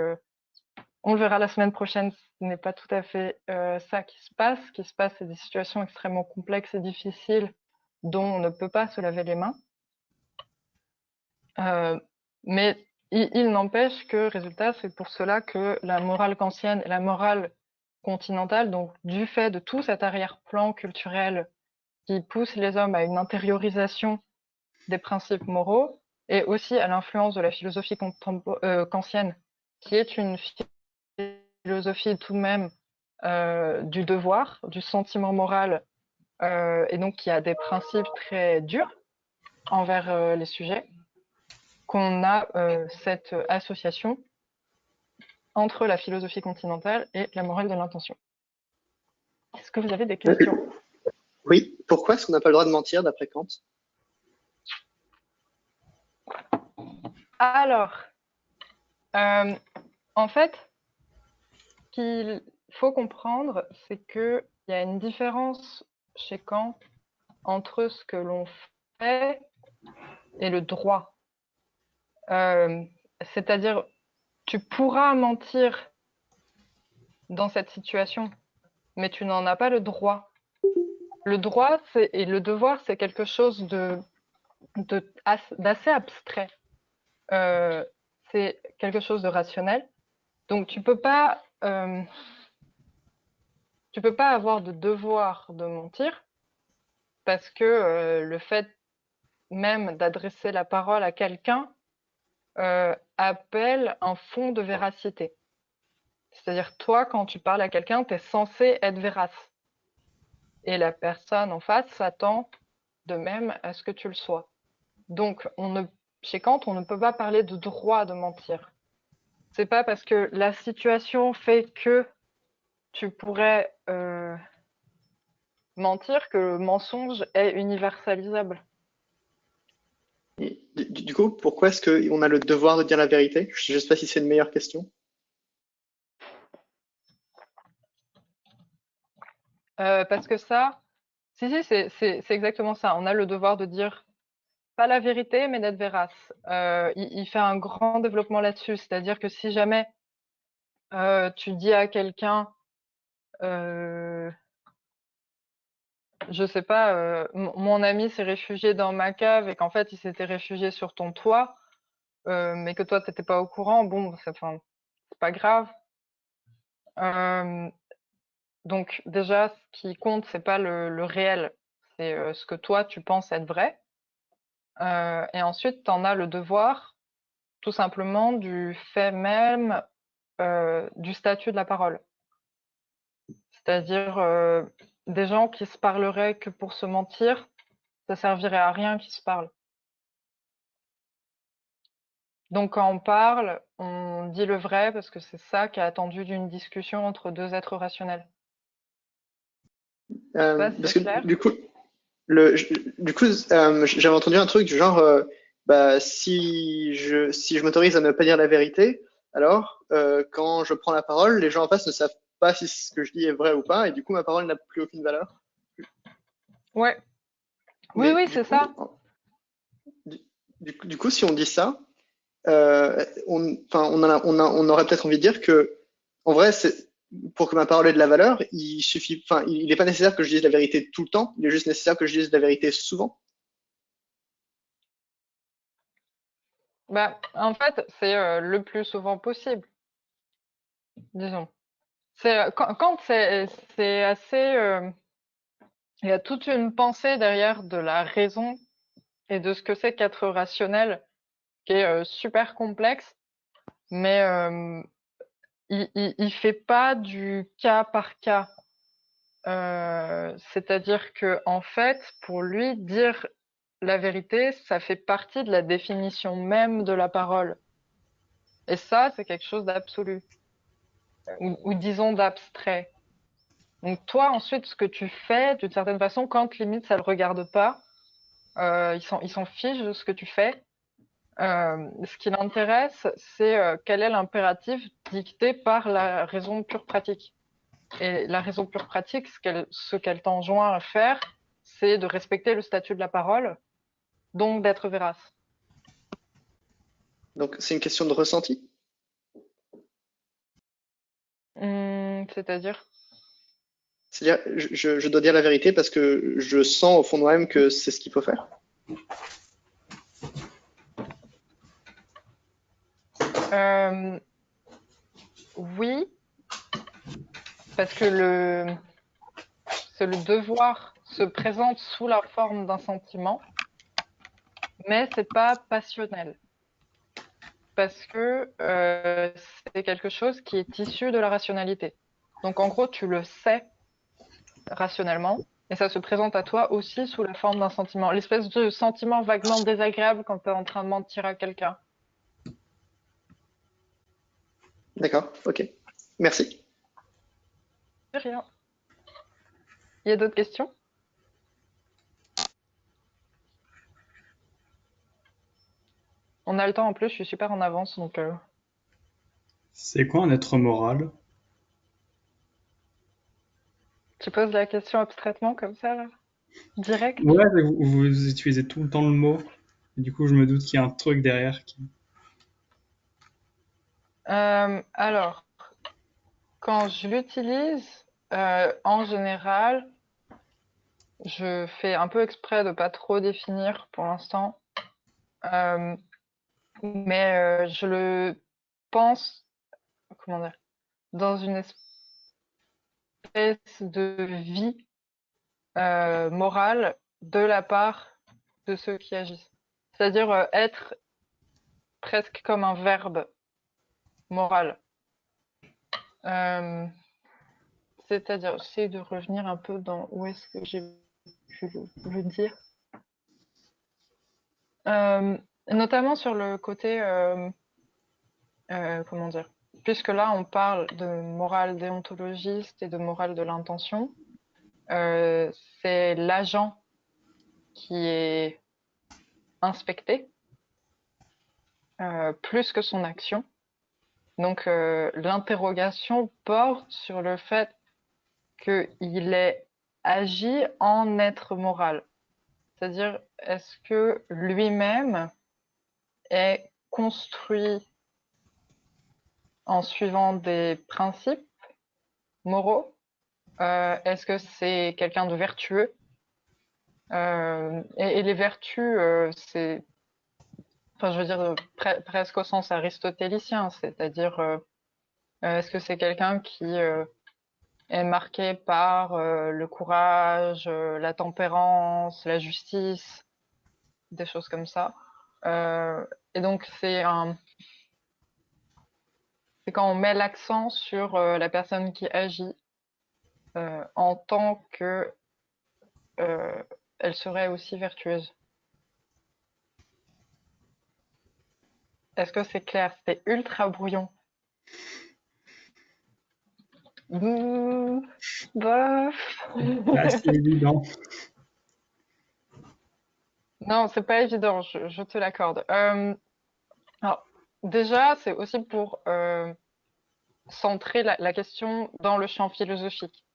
B: on le verra la semaine prochaine, ce n'est pas tout à fait ça qui se passe. Ce qui se passe, c'est des situations extrêmement complexes et difficiles dont on ne peut pas se laver les mains. Mais il n'empêche que, résultat, c'est pour cela que la morale kantienne et la morale continentale, donc du fait de tout cet arrière-plan culturel qui pousse les hommes à une intériorisation des principes moraux, et aussi à l'influence de la philosophie kantienne, qui est une philosophie tout de même du devoir, du sentiment moral, et donc qui a des principes très durs envers les sujets, qu'on a cette association entre la philosophie continentale et la morale de l'intention. Est-ce que vous avez des questions?
D: Oui, pourquoi est-ce qu'on n'a pas le droit de mentir d'après Kant?
B: Alors, en fait, ce qu'il faut comprendre, c'est qu'il y a une différence chez Kant entre ce que l'on fait et le droit. C'est-à-dire, tu pourras mentir dans cette situation, mais tu n'en as pas le droit. Le droit et le devoir, c'est quelque chose d'assez abstrait. Euh, c'est quelque chose de rationnel. Donc tu peux pas avoir de devoir de mentir parce que le fait même d'adresser la parole à quelqu'un appelle un fond de véracité. C'est-à-dire, toi, quand tu parles à quelqu'un, tu es censé être vérace. Et la personne en face s'attend de même à ce que tu le sois. Donc, chez Kant, on ne peut pas parler de droit de mentir. C'est pas parce que la situation fait que tu pourrais mentir que le mensonge est universalisable.
D: Et du coup, pourquoi est-ce qu'on a le devoir de dire la vérité? Je ne sais pas si c'est une meilleure question.
B: Parce que ça, si, c'est exactement ça. On a le devoir de dire pas la vérité, mais d'être vérace. Il fait un grand développement là-dessus, c'est-à-dire que si jamais tu dis à quelqu'un, euh, je sais pas, mon ami s'est réfugié dans ma cave et qu'en fait il s'était réfugié sur ton toit, mais que toi t'étais pas au courant, bon, enfin, c'est pas grave. Euh, donc déjà, ce qui compte, c'est pas le réel, c'est ce que toi tu penses être vrai. Et ensuite, t'en as le devoir, tout simplement, du fait même du statut de la parole. C'est-à-dire des gens qui se parleraient que pour se mentir, ça servirait à rien qu'ils se parlent. Donc quand on parle, on dit le vrai parce que c'est ça qui est attendu d'une discussion entre deux êtres rationnels. Je sais pas si
D: Parce
B: c'est
D: que
B: clair.
D: j'avais entendu un truc du genre, bah, si je m'autorise à ne pas dire la vérité, alors quand je prends la parole, les gens en face ne savent pas si ce que je dis est vrai ou pas, et du coup ma parole n'a plus aucune valeur.
B: Ouais. Oui,
D: Mais
B: oui, c'est ça.
D: du, du coup, si on dit ça, on aurait peut-être envie de dire que, en vrai, pour que ma parole ait de la valeur, il n'est pas nécessaire que je dise la vérité tout le temps, il est juste nécessaire que je dise la vérité souvent.
B: Bah, en fait, c'est le plus souvent possible, disons. C'est quand c'est assez. Il y a toute une pensée derrière de la raison et de ce que c'est qu'être rationnel, qui est super complexe, mais il fait pas du cas par cas. C'est-à-dire que en fait, pour lui, dire la vérité, ça fait partie de la définition même de la parole. Et ça, c'est quelque chose d'absolu, ou disons d'abstrait. Donc toi, ensuite, ce que tu fais, d'une certaine façon, quand limite ça le regarde pas, il s'en fiche de ce que tu fais. Ce qui l'intéresse, c'est quel est l'impératif dicté par la raison pure pratique. Et la raison pure pratique, ce qu'elle t'enjoint à faire, c'est de respecter le statut de la parole, donc d'être vérace.
D: Donc, c'est une question de ressenti.
B: C'est-à-dire?
D: C'est-à-dire, je dois dire la vérité parce que je sens au fond de moi-même que c'est ce qu'il faut faire.
B: Euh, oui, parce que le devoir se présente sous la forme d'un sentiment, mais c'est pas passionnel. Parce que c'est quelque chose qui est issu de la rationalité. Donc en gros, tu le sais rationnellement, et ça se présente à toi aussi sous la forme d'un sentiment. L'espèce de sentiment vaguement désagréable quand tu es en train de mentir à quelqu'un.
D: D'accord, ok. Merci.
B: C'est rien. Il y a d'autres questions? On a le temps en plus, je suis super en avance, donc
C: C'est quoi un être moral?
B: tu poses la question abstraitement comme ça, là, direct.
C: Ouais, vous utilisez tout le temps le mot. Et du coup, je me doute qu'il y a un truc derrière qui.
B: Alors, quand je l'utilise, En général, je fais un peu exprès de pas trop définir pour l'instant, euh, mais je le pense, comment dire, dans une espèce de vie morale de la part de ceux qui agissent. C'est-à-dire être presque comme un verbe moral. Euh, C'est-à-dire, j'essaie de revenir un peu dans où est-ce que j'ai pu le dire. Euh, Notamment sur le côté, comment dire, puisque là on parle de morale déontologiste et de morale de l'intention, euh, c'est l'agent qui est inspecté plus que son action. Donc l'interrogation porte sur le fait qu'il ait agi en être moral. C'est-à-dire, est-ce que lui-même est construit en suivant des principes moraux? Est-ce que c'est quelqu'un de vertueux? Et les vertus, c'est, enfin, je veux dire, presque au sens aristotélicien, c'est-à-dire, est-ce que c'est quelqu'un qui est marqué par le courage, la tempérance, la justice, des choses comme ça. Et donc c'est quand on met l'accent sur la personne qui agit en tant que elle serait aussi vertueuse. Est-ce que c'est clair? C'était ultra brouillon. Bof.
C: C'est évident.
B: Non, c'est pas évident, je te l'accorde. Alors, déjà, c'est aussi pour centrer la question dans le champ philosophique.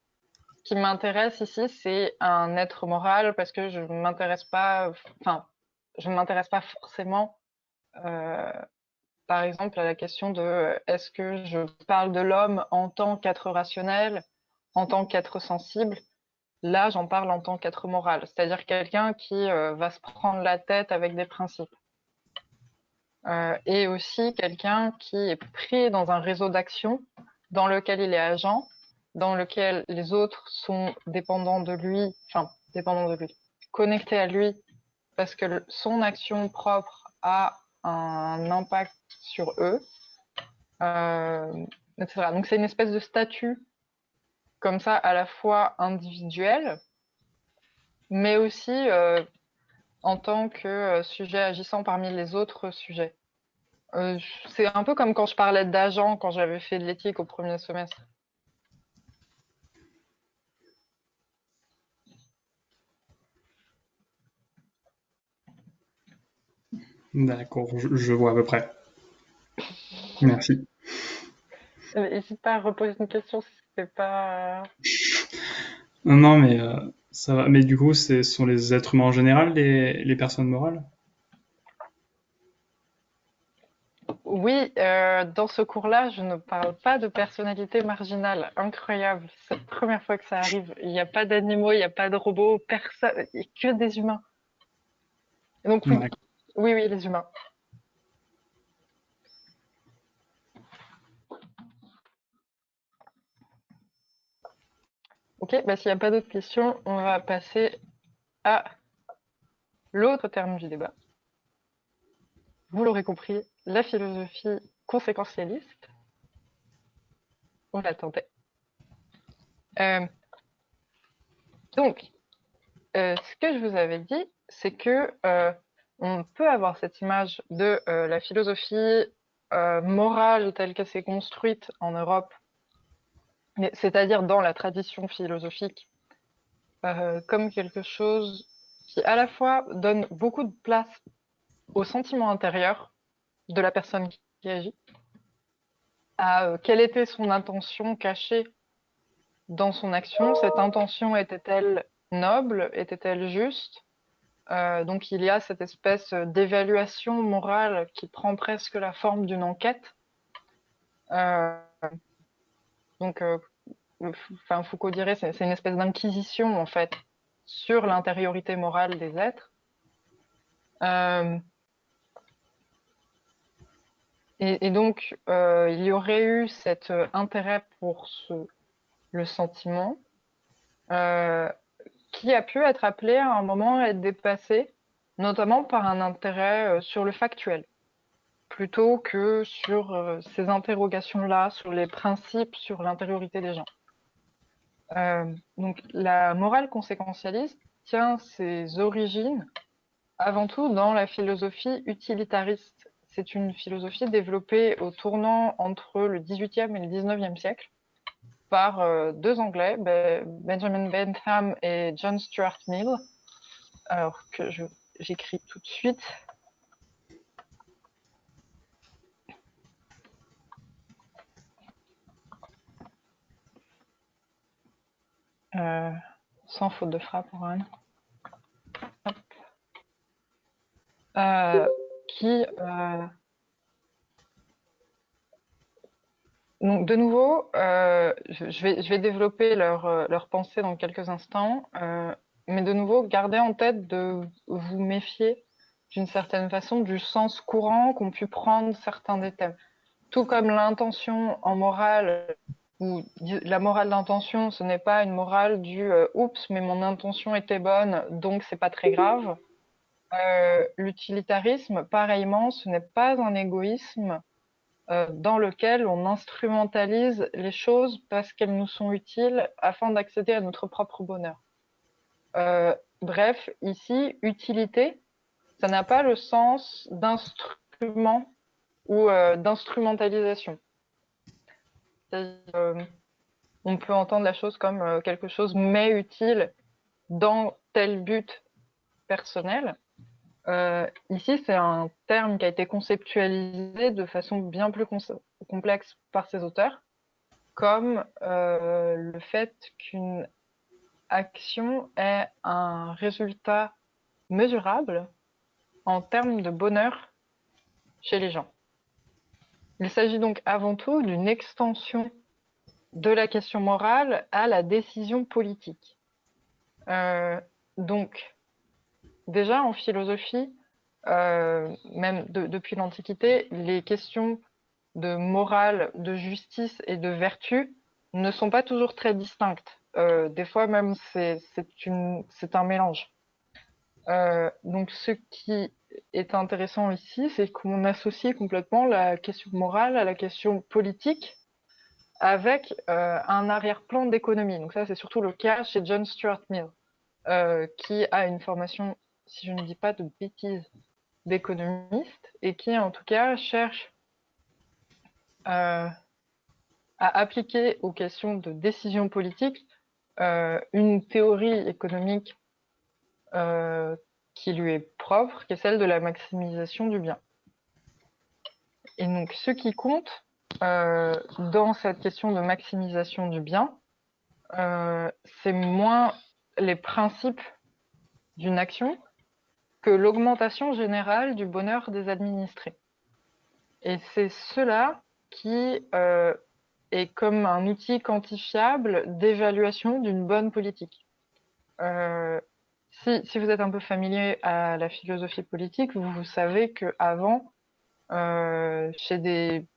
B: Ce qui m'intéresse ici, c'est un être moral parce que je m'intéresse pas, enfin, je ne m'intéresse pas forcément, par exemple, à la question de est-ce que je parle de l'homme en tant qu'être rationnel, en tant qu'être sensible. Là, j'en parle en tant qu'être moral, c'est-à-dire quelqu'un qui va se prendre la tête avec des principes. Et aussi quelqu'un qui est pris dans un réseau d'action dans lequel il est agent, dans lequel les autres sont dépendants de lui, enfin, dépendants de lui, connectés à lui, parce que son action propre a un impact sur eux, etc. Donc c'est une espèce de statut comme ça, à la fois individuel, mais aussi en tant que sujet agissant parmi les autres sujets. C'est un peu comme quand je parlais d'agent quand j'avais fait de l'éthique au premier semestre.
C: D'accord, je vois à peu près. Merci.
B: N'hésite pas à reposer une question si c'était pas.
C: Non, non, mais ça va. Mais du coup, ce sont les êtres humains en général, les personnes morales?
B: Oui, dans ce cours-là, je ne parle pas de personnalité marginale. Incroyable, c'est la première fois que ça arrive. Il n'y a pas d'animaux, il n'y a pas de robots, personne, il n'y a que des humains. Donc oui,
C: D'accord.
B: oui, oui, les humains. Ok, bah s'il n'y a pas d'autres questions, on va passer à l'autre terme du débat. Vous l'aurez compris, la philosophie conséquentialiste. On l'attendait. Euh, donc, ce que je vous avais dit, c'est que on peut avoir cette image de la philosophie morale telle qu'elle s'est construite en Europe, c'est-à-dire dans la tradition philosophique, comme quelque chose qui à la fois donne beaucoup de place au sentiment intérieur de la personne qui agit, à quelle était son intention cachée dans son action, cette intention était-elle noble, était-elle juste? Donc il y a cette espèce d'évaluation morale qui prend presque la forme d'une enquête. Euh, donc enfin, Foucault dirait, c'est une espèce d'inquisition, en fait, sur l'intériorité morale des êtres. Euh, et donc, il y aurait eu cet intérêt pour le sentiment, euh, qui a pu être appelé à un moment à être dépassé, notamment par un intérêt sur le factuel, plutôt que sur ces interrogations-là, sur les principes, sur l'intériorité des gens. Donc la morale conséquentialiste tient ses origines avant tout dans la philosophie utilitariste. C'est une philosophie développée au tournant entre le XVIIIe et le XIXe siècle par deux Anglais, Benjamin Bentham et John Stuart Mill. Alors que j'écris tout de suite. Sans faute de frappe, Warren. Qui donc de nouveau, je vais développer leur pensée dans quelques instants, mais de nouveau, gardez en tête de vous méfier d'une certaine façon du sens courant qu'ont pu prendre certains des thèmes. Tout comme l'intention en morale, ou la morale d'intention, ce n'est pas une morale du oups, mais mon intention était bonne, donc c'est pas très grave. L'utilitarisme, pareillement, ce n'est pas un égoïsme dans lequel on instrumentalise les choses parce qu'elles nous sont utiles afin d'accéder à notre propre bonheur. Bref, ici, utilité, ça n'a pas le sens d'instrument ou d'instrumentalisation. On peut entendre la chose comme quelque chose mais utile dans tel but personnel. Ici, c'est un terme qui a été conceptualisé de façon bien plus complexe par ces auteurs, comme le fait qu'une action ait un résultat mesurable en termes de bonheur chez les gens. Il s'agit donc avant tout d'une extension de la question morale à la décision politique. Donc, déjà en philosophie, même depuis l'Antiquité, les questions de morale, de justice et de vertu ne sont pas toujours très distinctes. Des fois même, c'est un mélange. Donc, ce qui est intéressant ici, c'est qu'on associe complètement la question morale à la question politique avec un arrière-plan d'économie. Donc ça, c'est surtout le cas chez John Stuart Mill, qui a une formation, si je ne dis pas de bêtises, d'économiste, et qui, en tout cas, cherche à appliquer aux questions de décision politique une théorie économique qui lui est propre, qui est celle de la maximisation du bien. Et donc, ce qui compte dans cette question de maximisation du bien, c'est moins les principes d'une action que l'augmentation générale du bonheur des administrés. Et c'est cela qui est comme un outil quantifiable d'évaluation d'une bonne politique. Si vous êtes un peu familier à la philosophie politique, vous savez qu'avant, chez des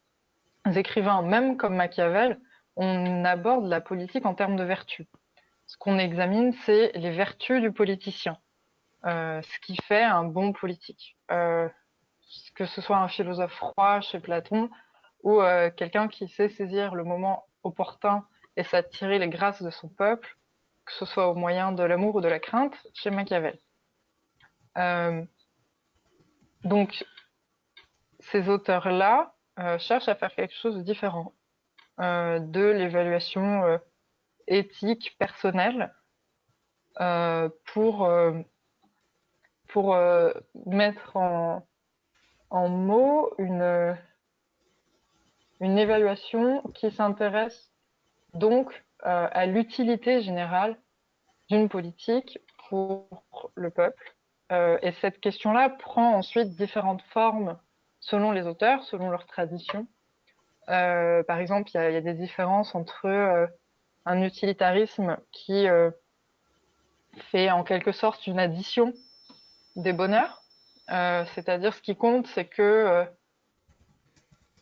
B: écrivains, même comme Machiavel, on aborde la politique en termes de vertu. Ce qu'on examine, c'est les vertus du politicien, ce qui fait un bon politique. Que ce soit un philosophe froid chez Platon ou quelqu'un qui sait saisir le moment opportun et s'attirer les grâces de son peuple, que ce soit au moyen de l'amour ou de la crainte, chez Machiavel. Donc, ces auteurs-là cherchent à faire quelque chose de différent de l'évaluation éthique personnelle pour mettre en mots une évaluation qui s'intéresse donc à l'utilité générale d'une politique pour le peuple. Et cette question-là prend ensuite différentes formes selon les auteurs, selon leur tradition. Par exemple, il y a des différences entre un utilitarisme qui fait en quelque sorte une addition des bonheurs. C'est-à-dire ce qui compte, c'est que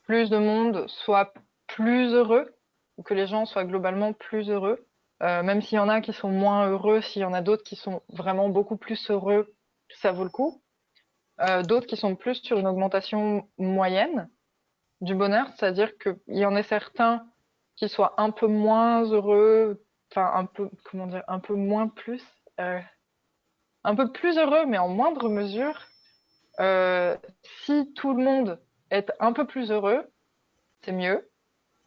B: plus de monde soit plus heureux, ou que les gens soient globalement plus heureux. Même s'il y en a qui sont moins heureux, s'il y en a d'autres qui sont vraiment beaucoup plus heureux, ça vaut le coup. D'autres qui sont plus sur une augmentation moyenne du bonheur, c'est-à-dire qu'il y en a certains qui soient un peu moins heureux, enfin un peu, comment dire, un peu moins plus, euh, un peu plus heureux, mais en moindre mesure. Euh, Si tout le monde est un peu plus heureux, c'est mieux.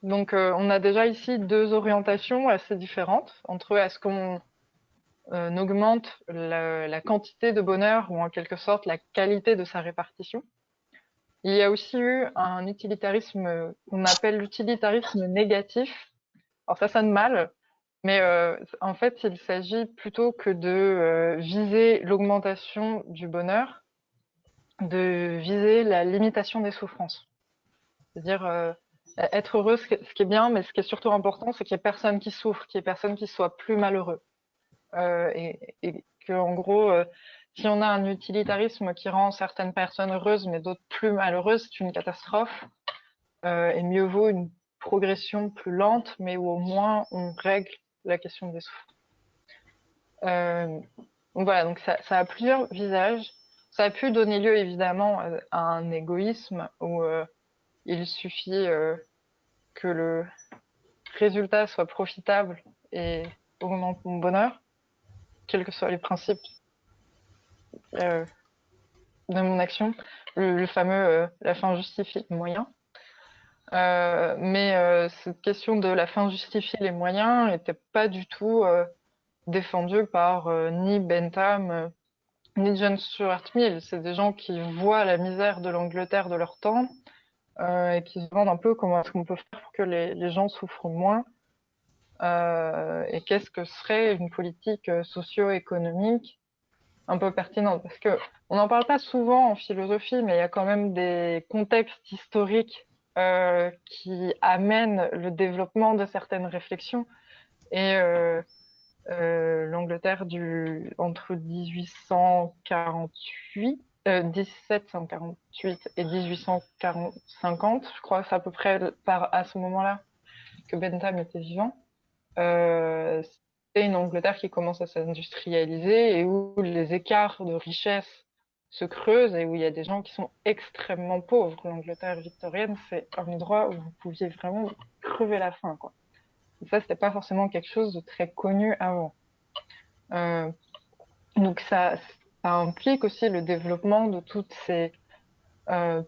B: Donc, on a déjà ici deux orientations assez différentes entre est-ce qu'on augmente la quantité de bonheur ou en quelque sorte la qualité de sa répartition. Il y a aussi eu un utilitarisme qu'on appelle l'utilitarisme négatif. Alors ça sonne mal, mais en fait, il s'agit plutôt que de viser l'augmentation du bonheur, de viser la limitation des souffrances. C'est-à-dire être heureux, ce qui est bien, mais ce qui est surtout important, c'est qu'il n'y ait personne qui souffre, qu'il n'y ait personne qui soit plus malheureux. Et que, en gros, si on a un utilitarisme qui rend certaines personnes heureuses, mais d'autres plus malheureuses, c'est une catastrophe. Et mieux vaut une progression plus lente, mais où au moins on règle la question des souffrances. Donc voilà, donc ça a plusieurs visages. Ça a pu donner lieu évidemment à un égoïsme où il suffit que le résultat soit profitable et augmente mon bonheur, quels que soient les principes euh, de mon action. Le fameux la fin justifie les moyens. Mais cette question de la fin justifie les moyens n'était pas du tout défendue par ni Bentham ni John Stuart Mill. C'est des gens qui voient la misère de l'Angleterre de leur temps et qui se demandent un peu comment est-ce qu'on peut faire pour que les gens souffrent moins et qu'est-ce que serait une politique socio-économique un peu pertinente. Parce que on n'en parle pas souvent en philosophie, mais il y a quand même des contextes historiques qui amènent le développement de certaines réflexions. Et l'Angleterre entre 1848, 1748 et 1850, je crois que c'est à peu près à ce moment-là que Bentham était vivant. C'est une Angleterre qui commence à s'industrialiser et où les écarts de richesse se creusent et où il y a des gens qui sont extrêmement pauvres. L'Angleterre victorienne, c'est un endroit où vous pouviez vraiment crever la faim, quoi. Et ça, c'était pas forcément quelque chose de très connu avant. Euh, donc ça implique aussi le développement de toutes ces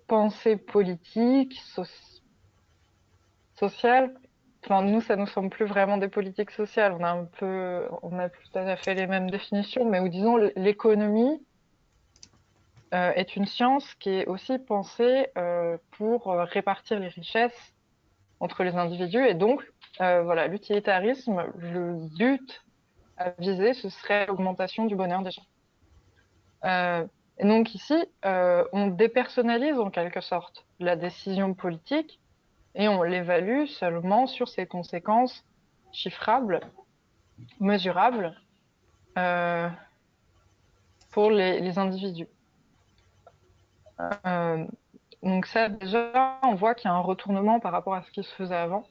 B: pensées politiques, sociales. Enfin, nous, ça nous semble plus vraiment des politiques sociales. On a tout à fait les mêmes définitions, mais où disons l'économie est une science qui est aussi pensée pour répartir les richesses entre les individus. Et donc, voilà, l'utilitarisme, le but à viser, ce serait l'augmentation du bonheur des gens. Et donc ici, on dépersonnalise en quelque sorte la décision politique et on l'évalue seulement sur ses conséquences chiffrables, mesurables euh, pour les individus. Euh, donc ça, déjà, on voit qu'il y a un retournement par rapport à ce qui se faisait avant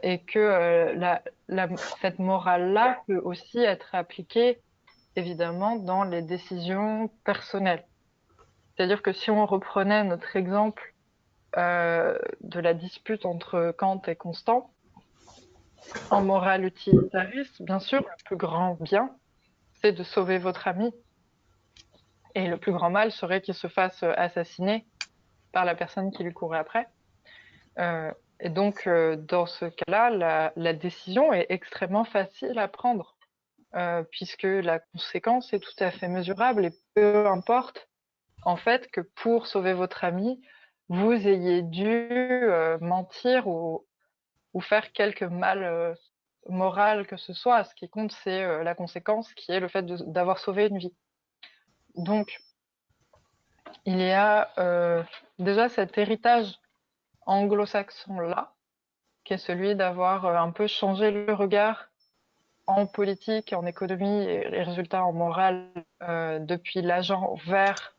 B: et que cette morale-là peut aussi être appliquée, évidemment, dans les décisions personnelles. C'est-à-dire que si on reprenait notre exemple de la dispute entre Kant et Constant, en morale utilitariste, bien sûr, le plus grand bien, c'est de sauver votre ami. Et le plus grand mal serait qu'il se fasse assassiner par la personne qui lui courait après. Et donc, dans ce cas-là, la décision est extrêmement facile à prendre, puisque la conséquence est tout à fait mesurable et peu importe, en fait, que pour sauver votre ami, vous ayez dû mentir ou faire quelque mal moral que ce soit. Ce qui compte, c'est la conséquence, qui est le fait d'avoir sauvé une vie. Donc, il y a déjà cet héritage anglo-saxon-là, qui est celui d'avoir un peu changé le regard en politique, en économie et les résultats en morale depuis l'agent vers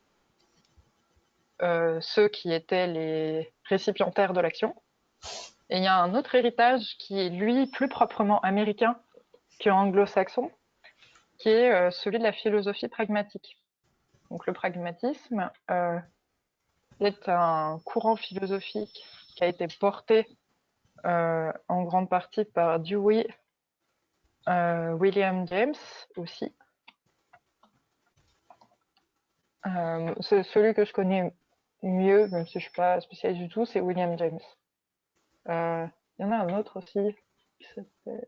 B: ceux qui étaient les récipiendaires de l'action. Et il y a un autre héritage qui est, lui, plus proprement américain qu'anglo-saxon, qui est celui de la philosophie pragmatique. Donc le pragmatisme est un courant philosophique qui a été porté en grande partie par Dewey, William James aussi. C'est celui que je connais mieux, même si je suis pas spécialiste du tout, c'est William James. Il y en a un autre aussi qui s'appelle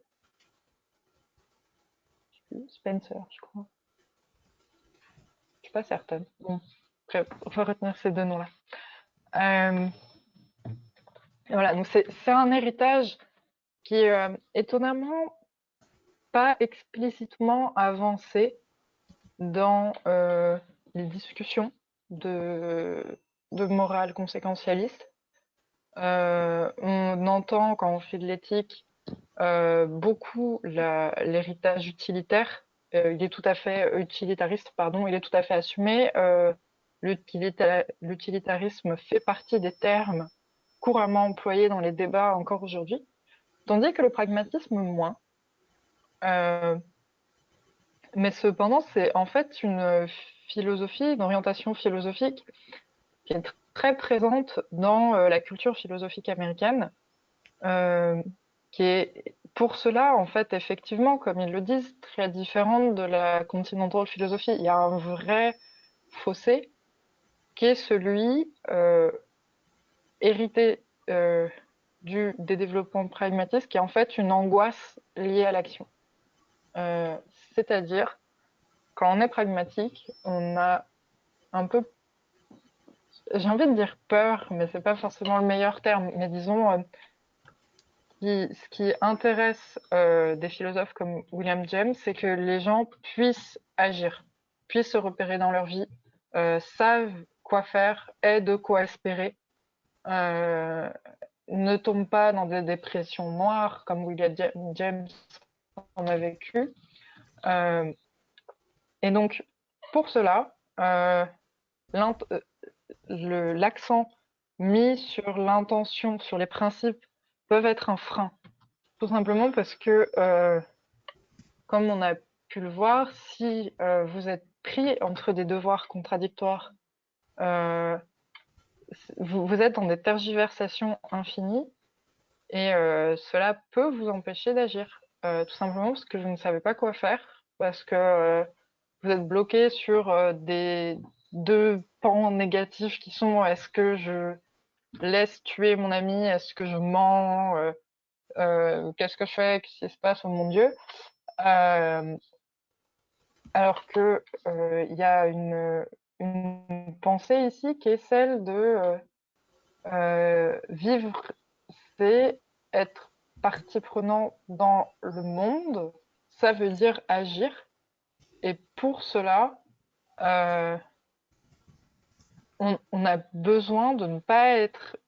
B: Spencer, je crois. Je suis pas certaine. Bon, après, on va retenir ces deux noms-là. Voilà, donc c'est un héritage qui est étonnamment pas explicitement avancé dans les discussions de morale conséquentialiste. On entend quand on fait de l'éthique beaucoup l'héritage utilitaire. Il est tout à fait utilitariste, pardon. Il est tout à fait assumé. L'utilitarisme fait partie des termes couramment employés dans les débats encore aujourd'hui, tandis que le pragmatisme moins. Mais cependant, c'est en fait une philosophie, une orientation philosophique qui est très présente dans la culture philosophique américaine, qui est pour cela, en fait, effectivement, comme ils le disent, très différente de la continental philosophie. Il y a un vrai fossé qui est celui hérité des développements pragmatistes, qui est en fait une angoisse liée à l'action. C'est-à-dire, quand on est pragmatique, on a un peu, j'ai envie de dire peur, mais c'est pas forcément le meilleur terme, mais disons, ce qui intéresse des philosophes comme William James, c'est que les gens puissent agir, puissent se repérer dans leur vie, savent quoi faire, aient de quoi espérer, ne tombent pas dans des dépressions noires comme William James en a vécu. Et donc, pour cela, l'accent mis sur l'intention, sur les principes, peuvent être un frein. Tout simplement parce que, comme on a pu le voir, si vous êtes pris entre des devoirs contradictoires, vous êtes dans des tergiversations infinies et cela peut vous empêcher d'agir. Tout simplement parce que vous ne savez pas quoi faire, parce que vous êtes bloqué sur des deux pans négatifs qui sont est-ce que je laisse tuer mon ami, est-ce que je mens, qu'est-ce que je fais, qu'est-ce qui se passe, oh mon Dieu. Alors que il y a une pensée ici qui est celle de vivre, c'est être partie prenante dans le monde, ça veut dire agir. Et pour cela, on a besoin de ne pas être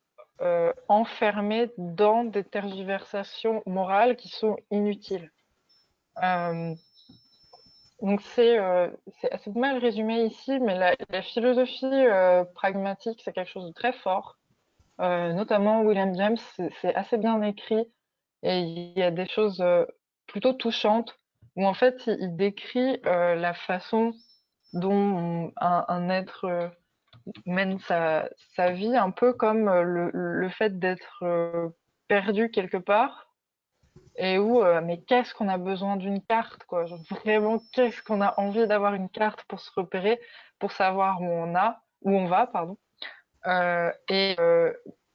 B: enfermé dans des tergiversations morales qui sont inutiles. Donc c'est assez mal résumé ici, mais la philosophie pragmatique, c'est quelque chose de très fort. Notamment William James, c'est assez bien écrit et il y a des choses plutôt touchantes où en fait il décrit la façon dont un être mène sa vie, un peu comme le fait d'être perdu quelque part et où mais qu'est-ce qu'on a besoin d'une carte quoi, genre, vraiment qu'est-ce qu'on a envie d'avoir une carte pour se repérer, pour savoir où on va pardon, et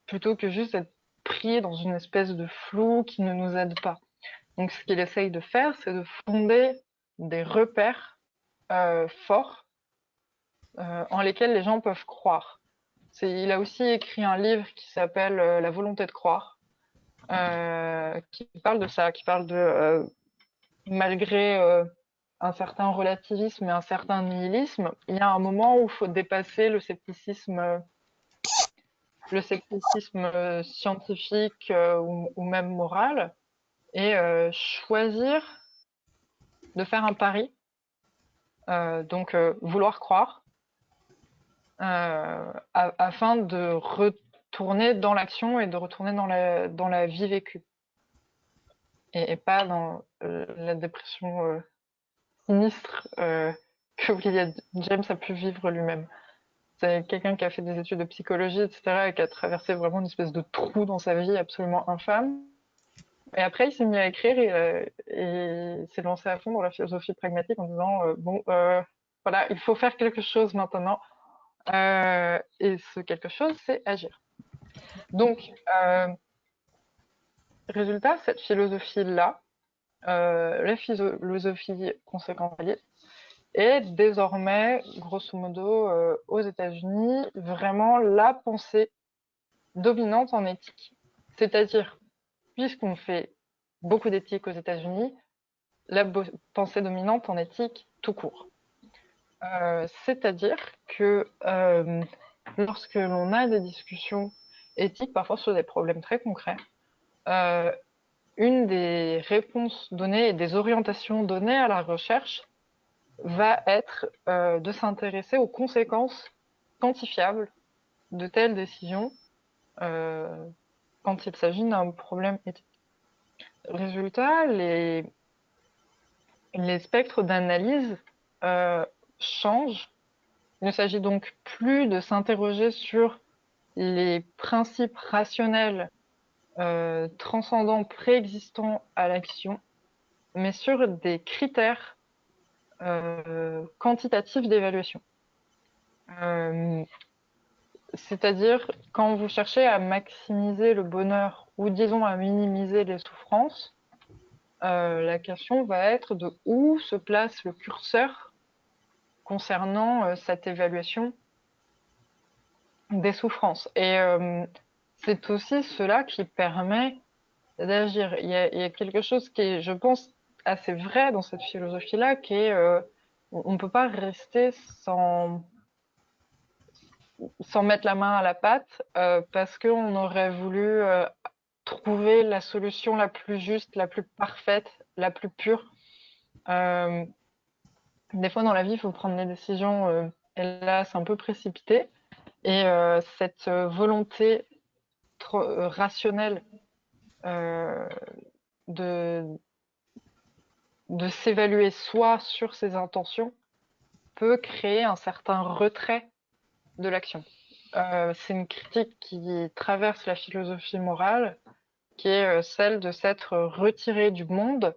B: plutôt que juste être pris dans une espèce de flou qui ne nous aide pas. Donc ce qu'il essaye de faire, c'est de fonder des repères forts en lesquels les gens peuvent croire. Il a aussi écrit un livre qui s'appelle La volonté de croire, qui parle de ça, qui parle de malgré un certain relativisme et un certain nihilisme, il y a un moment où il faut dépasser le scepticisme le scepticisme scientifique ou même moral, et choisir de faire un pari, donc vouloir croire, afin de retourner dans l'action et de retourner dans la vie vécue, et pas dans la dépression sinistre que William James a pu vivre lui-même. C'est quelqu'un qui a fait des études de psychologie, etc., et qui a traversé vraiment une espèce de trou dans sa vie absolument infâme. Et après, il s'est mis à écrire et il s'est lancé à fond dans la philosophie pragmatique en disant voilà, il faut faire quelque chose maintenant. Et ce quelque chose, c'est agir. Donc, résultat, cette philosophie-là, la philosophie conséquentialiste, est désormais, grosso modo, aux États-Unis, vraiment la pensée dominante en éthique. C'est-à-dire, puisqu'on fait beaucoup d'éthique aux États-Unis, la pensée dominante en éthique tout court. C'est-à-dire que lorsque l'on a des discussions éthiques, parfois sur des problèmes très concrets, une des réponses données et des orientations données à la recherche va être de s'intéresser aux conséquences quantifiables de telles décisions quand il s'agit d'un problème éthique. Résultat, les spectres d'analyse changent. Il ne s'agit donc plus de s'interroger sur les principes rationnels transcendants préexistants à l'action, mais sur des critères quantitatifs d'évaluation. C'est-à-dire, quand vous cherchez à maximiser le bonheur ou disons à minimiser les souffrances, la question va être de où se place le curseur concernant cette évaluation des souffrances. Et c'est aussi cela qui permet d'agir. Il y a quelque chose qui est, je pense, assez vrai dans cette philosophie-là, qui est on ne peut pas rester sans mettre la main à la pâte parce qu'on aurait voulu trouver la solution la plus juste, la plus parfaite, la plus pure. Des fois dans la vie, il faut prendre des décisions, hélas, un peu précipitées. Et cette volonté rationnelle de s'évaluer soi sur ses intentions peut créer un certain retrait de l'action. C'est une critique qui traverse la philosophie morale, qui est celle de s'être retiré du monde,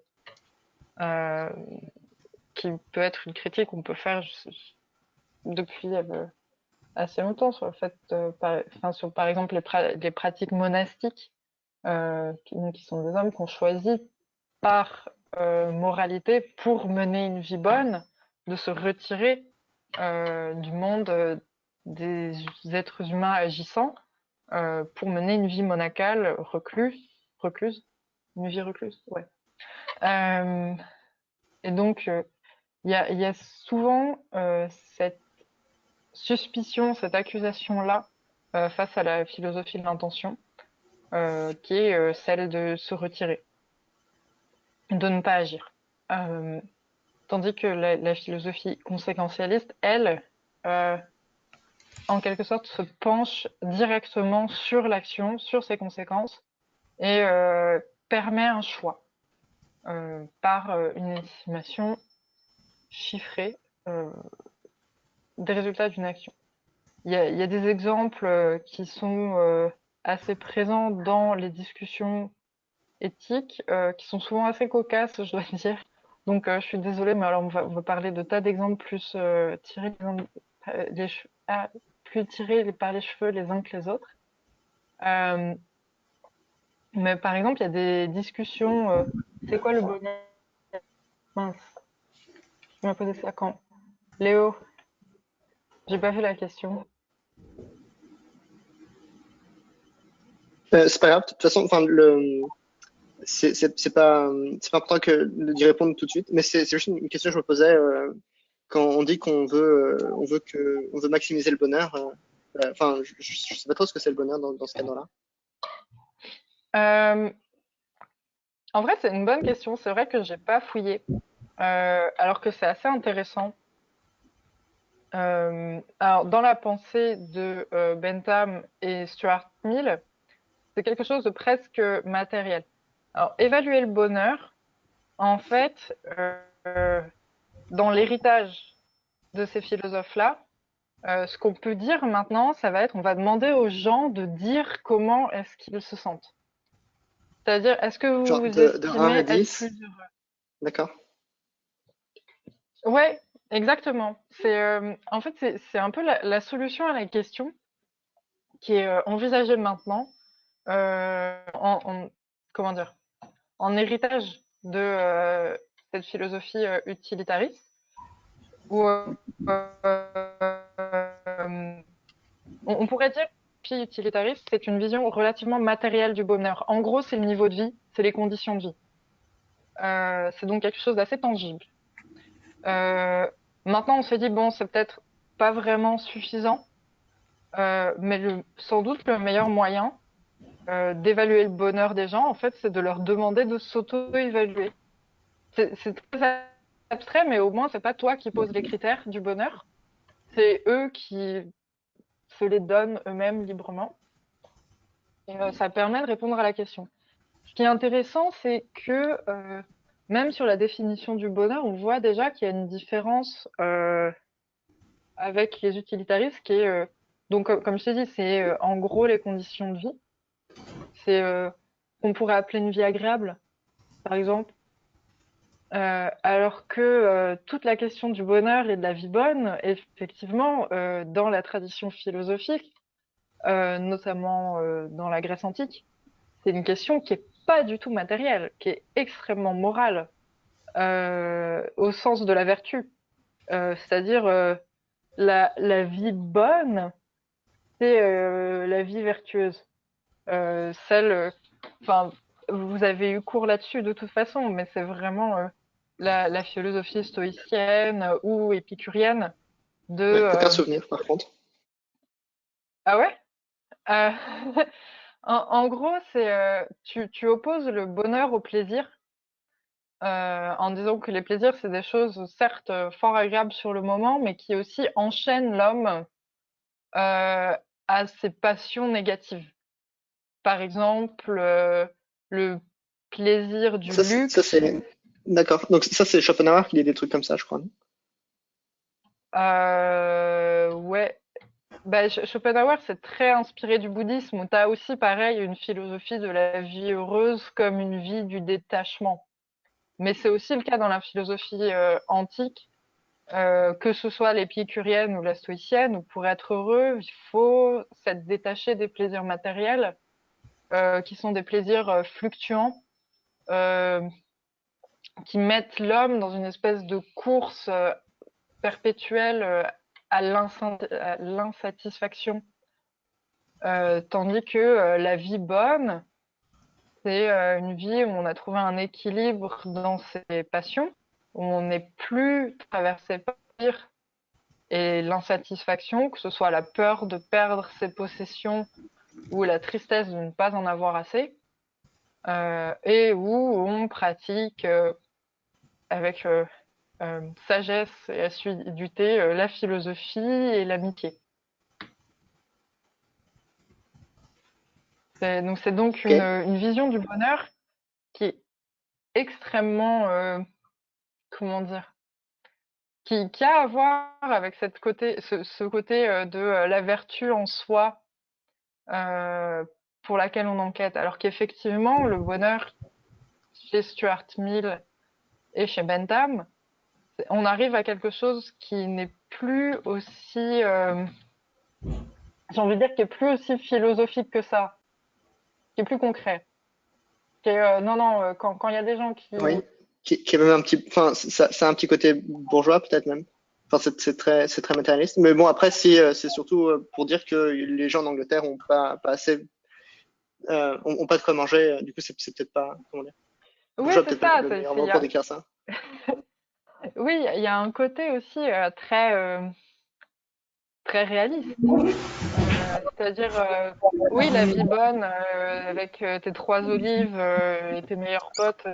B: qui peut être une critique qu'on peut faire depuis assez longtemps sur le fait, sur par exemple les pratiques monastiques, qui sont des hommes qu'on choisit par moralité pour mener une vie bonne, de se retirer du monde des êtres humains agissants pour mener une vie monacale recluse, une vie recluse, ouais. Et donc, il y a souvent cette suspicion, cette accusation-là face à la philosophie de l'intention, qui est celle de se retirer, de ne pas agir. Tandis que la philosophie conséquentialiste, elle, en quelque sorte, se penche directement sur l'action, sur ses conséquences, et permet un choix par une estimation chiffrée des résultats d'une action. Il y a des exemples qui sont assez présents dans les discussions éthiques, qui sont souvent assez cocasses, je dois dire. Donc, je suis désolée, mais alors on va parler de tas d'exemples plus tirés plus tirés par les cheveux les uns que les autres. Mais par exemple, il y a des discussions. C'est quoi le bonheur? Mince, tu m'as posé ça quand? Léo, j'ai pas vu la question.
D: C'est pas grave. De toute façon, enfin, c'est pas important d'y répondre tout de suite, mais c'est juste une question que je me posais quand on dit qu'on veut maximiser le bonheur. Enfin, je sais pas trop ce que c'est le bonheur dans ce cadre-là.
B: Euh, En vrai, c'est une bonne question. C'est vrai que j'ai pas fouillé, alors que c'est assez intéressant. Alors, dans la pensée de Bentham et Stuart Mill, c'est quelque chose de presque matériel. Alors, évaluer le bonheur, en fait, dans l'héritage de ces philosophes-là, ce qu'on peut dire maintenant, ça va être, on va demander aux gens de dire comment est-ce qu'ils se sentent. C'est-à-dire, est-ce que vous
D: Genre
B: vous
D: de 1 à
B: estimez être
D: 10,
B: plus heureux?
D: d'accord.
B: Ouais, exactement. En fait, c'est un peu la solution à la question qui est envisagée maintenant, comment dire, en héritage de cette philosophie utilitariste, où on pourrait dire que la philosophie utilitariste, c'est une vision relativement matérielle du bonheur. En gros, c'est le niveau de vie, c'est les conditions de vie. C'est donc quelque chose d'assez tangible. Euh, Maintenant, on se dit, bon, c'est peut-être pas vraiment suffisant, mais sans doute le meilleur moyen d'évaluer le bonheur des gens, en fait, c'est de leur demander de s'auto-évaluer. C'est très abstrait, mais au moins, c'est pas toi qui poses les critères du bonheur, c'est eux qui se les donnent eux-mêmes librement. Et ça permet de répondre à la question. Ce qui est intéressant, c'est que même sur la définition du bonheur, on voit déjà qu'il y a une différence avec les utilitaristes qui est donc comme je t'ai dit, c'est en gros les conditions de vie. C'est qu'on pourrait appeler une vie agréable, par exemple. Alors que toute la question du bonheur et de la vie bonne, effectivement, dans la tradition philosophique, notamment dans la Grèce antique, c'est une question qui est pas du tout matérielle, qui est extrêmement morale, au sens de la vertu. C'est-à-dire la vie bonne, c'est la vie vertueuse. Celle, enfin, vous avez eu cours là-dessus de toute façon, mais c'est vraiment la philosophie stoïcienne ou épicurienne de.
D: Ouais, aucun souvenir par contre.
B: Ah ouais? Euh, en gros, c'est tu opposes le bonheur au plaisir en disant que les plaisirs, c'est des choses certes fort agréables sur le moment, mais qui aussi enchaînent l'homme à ses passions négatives. Par exemple, le plaisir du
D: Ça
B: luxe.
D: c'est. D'accord. Donc ça c'est Schopenhauer qui dit des trucs comme ça, je crois. Non.
B: Ouais. Bah, Schopenhauer, c'est très inspiré du bouddhisme, où tu as aussi, pareil, une philosophie de la vie heureuse comme une vie du détachement. Mais c'est aussi le cas dans la philosophie antique, que ce soit l'épicurienne ou la stoïcienne, où pour être heureux, il faut s'être détaché des plaisirs matériels, qui sont des plaisirs fluctuants, euh, qui mettent l'homme dans une espèce de course perpétuelle à l'insatisfaction. Tandis que la vie bonne, c'est une vie où on a trouvé un équilibre dans ses passions, où on n'est plus traversé par le désir et l'insatisfaction, que ce soit la peur de perdre ses possessions ou la tristesse de ne pas en avoir assez, et où on pratique avec sagesse et assiduité la philosophie et l'amitié. C'est donc
D: Ok.
B: une vision du bonheur qui est extrêmement, comment dire, qui a à voir avec ce côté de la vertu en soi pour laquelle on enquête. Alors qu'effectivement, le bonheur chez Stuart Mill et chez Bentham, on arrive à quelque chose qui n'est plus aussi, j'ai envie de dire, qui est plus aussi philosophique que ça, qui est plus concret. Non, non, quand il y a des gens qui.
D: Oui. Qui est même un petit. Enfin, ça a un petit côté bourgeois peut-être même. Enfin, c'est très matérialiste. Mais bon, après, si, c'est surtout pour dire que les gens d'Angleterre ont pas assez, ont pas de quoi manger. Du coup, c'est peut-être pas, comment dire,
B: Oui,
D: bourgeois
B: c'est
D: peut-être pas
B: ça.
D: le meilleur mot pour décrire ça.
B: Oui, il y a un côté aussi très, très réaliste. C'est-à-dire, oui, la vie bonne, avec tes trois olives et tes meilleurs potes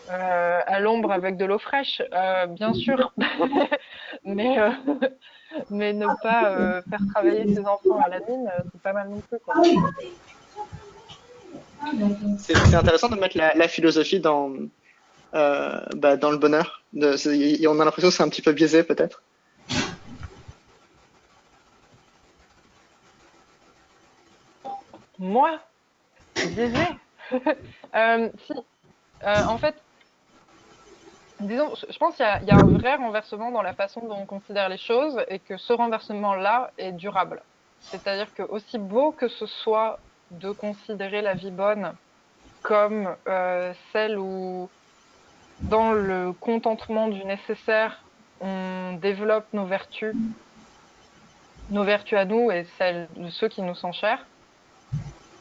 B: à l'ombre avec de l'eau fraîche, bien sûr. Mais, mais ne pas faire travailler ses enfants à la mine, c'est pas mal non plus, quoi.
D: C'est intéressant de mettre la philosophie dans le bonheur. On a l'impression que c'est un petit peu biaisé, peut-être.
B: Moi, biaisé. Si, en fait, disons, je pense qu'il y a un vrai renversement dans la façon dont on considère les choses et que ce renversement-là est durable. C'est-à-dire que aussi beau que ce soit de considérer la vie bonne comme celle où, dans le contentement du nécessaire, on développe nos vertus à nous et celles de ceux qui nous sont chers.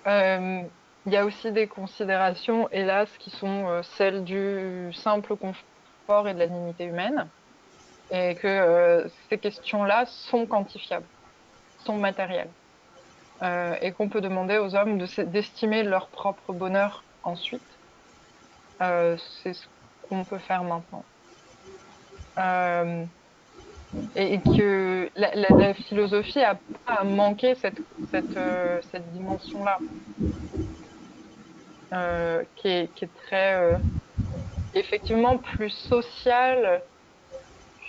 B: Euh, il y a aussi des considérations, hélas, qui sont celles du simple confort et de la dignité humaine, et que ces questions-là sont quantifiables, sont matérielles, et qu'on peut demander aux hommes d'estimer leur propre bonheur ensuite. C'est ce qu'on peut faire maintenant. Euh, et que la philosophie a pas manqué cette dimension-là, qui est très effectivement plus sociale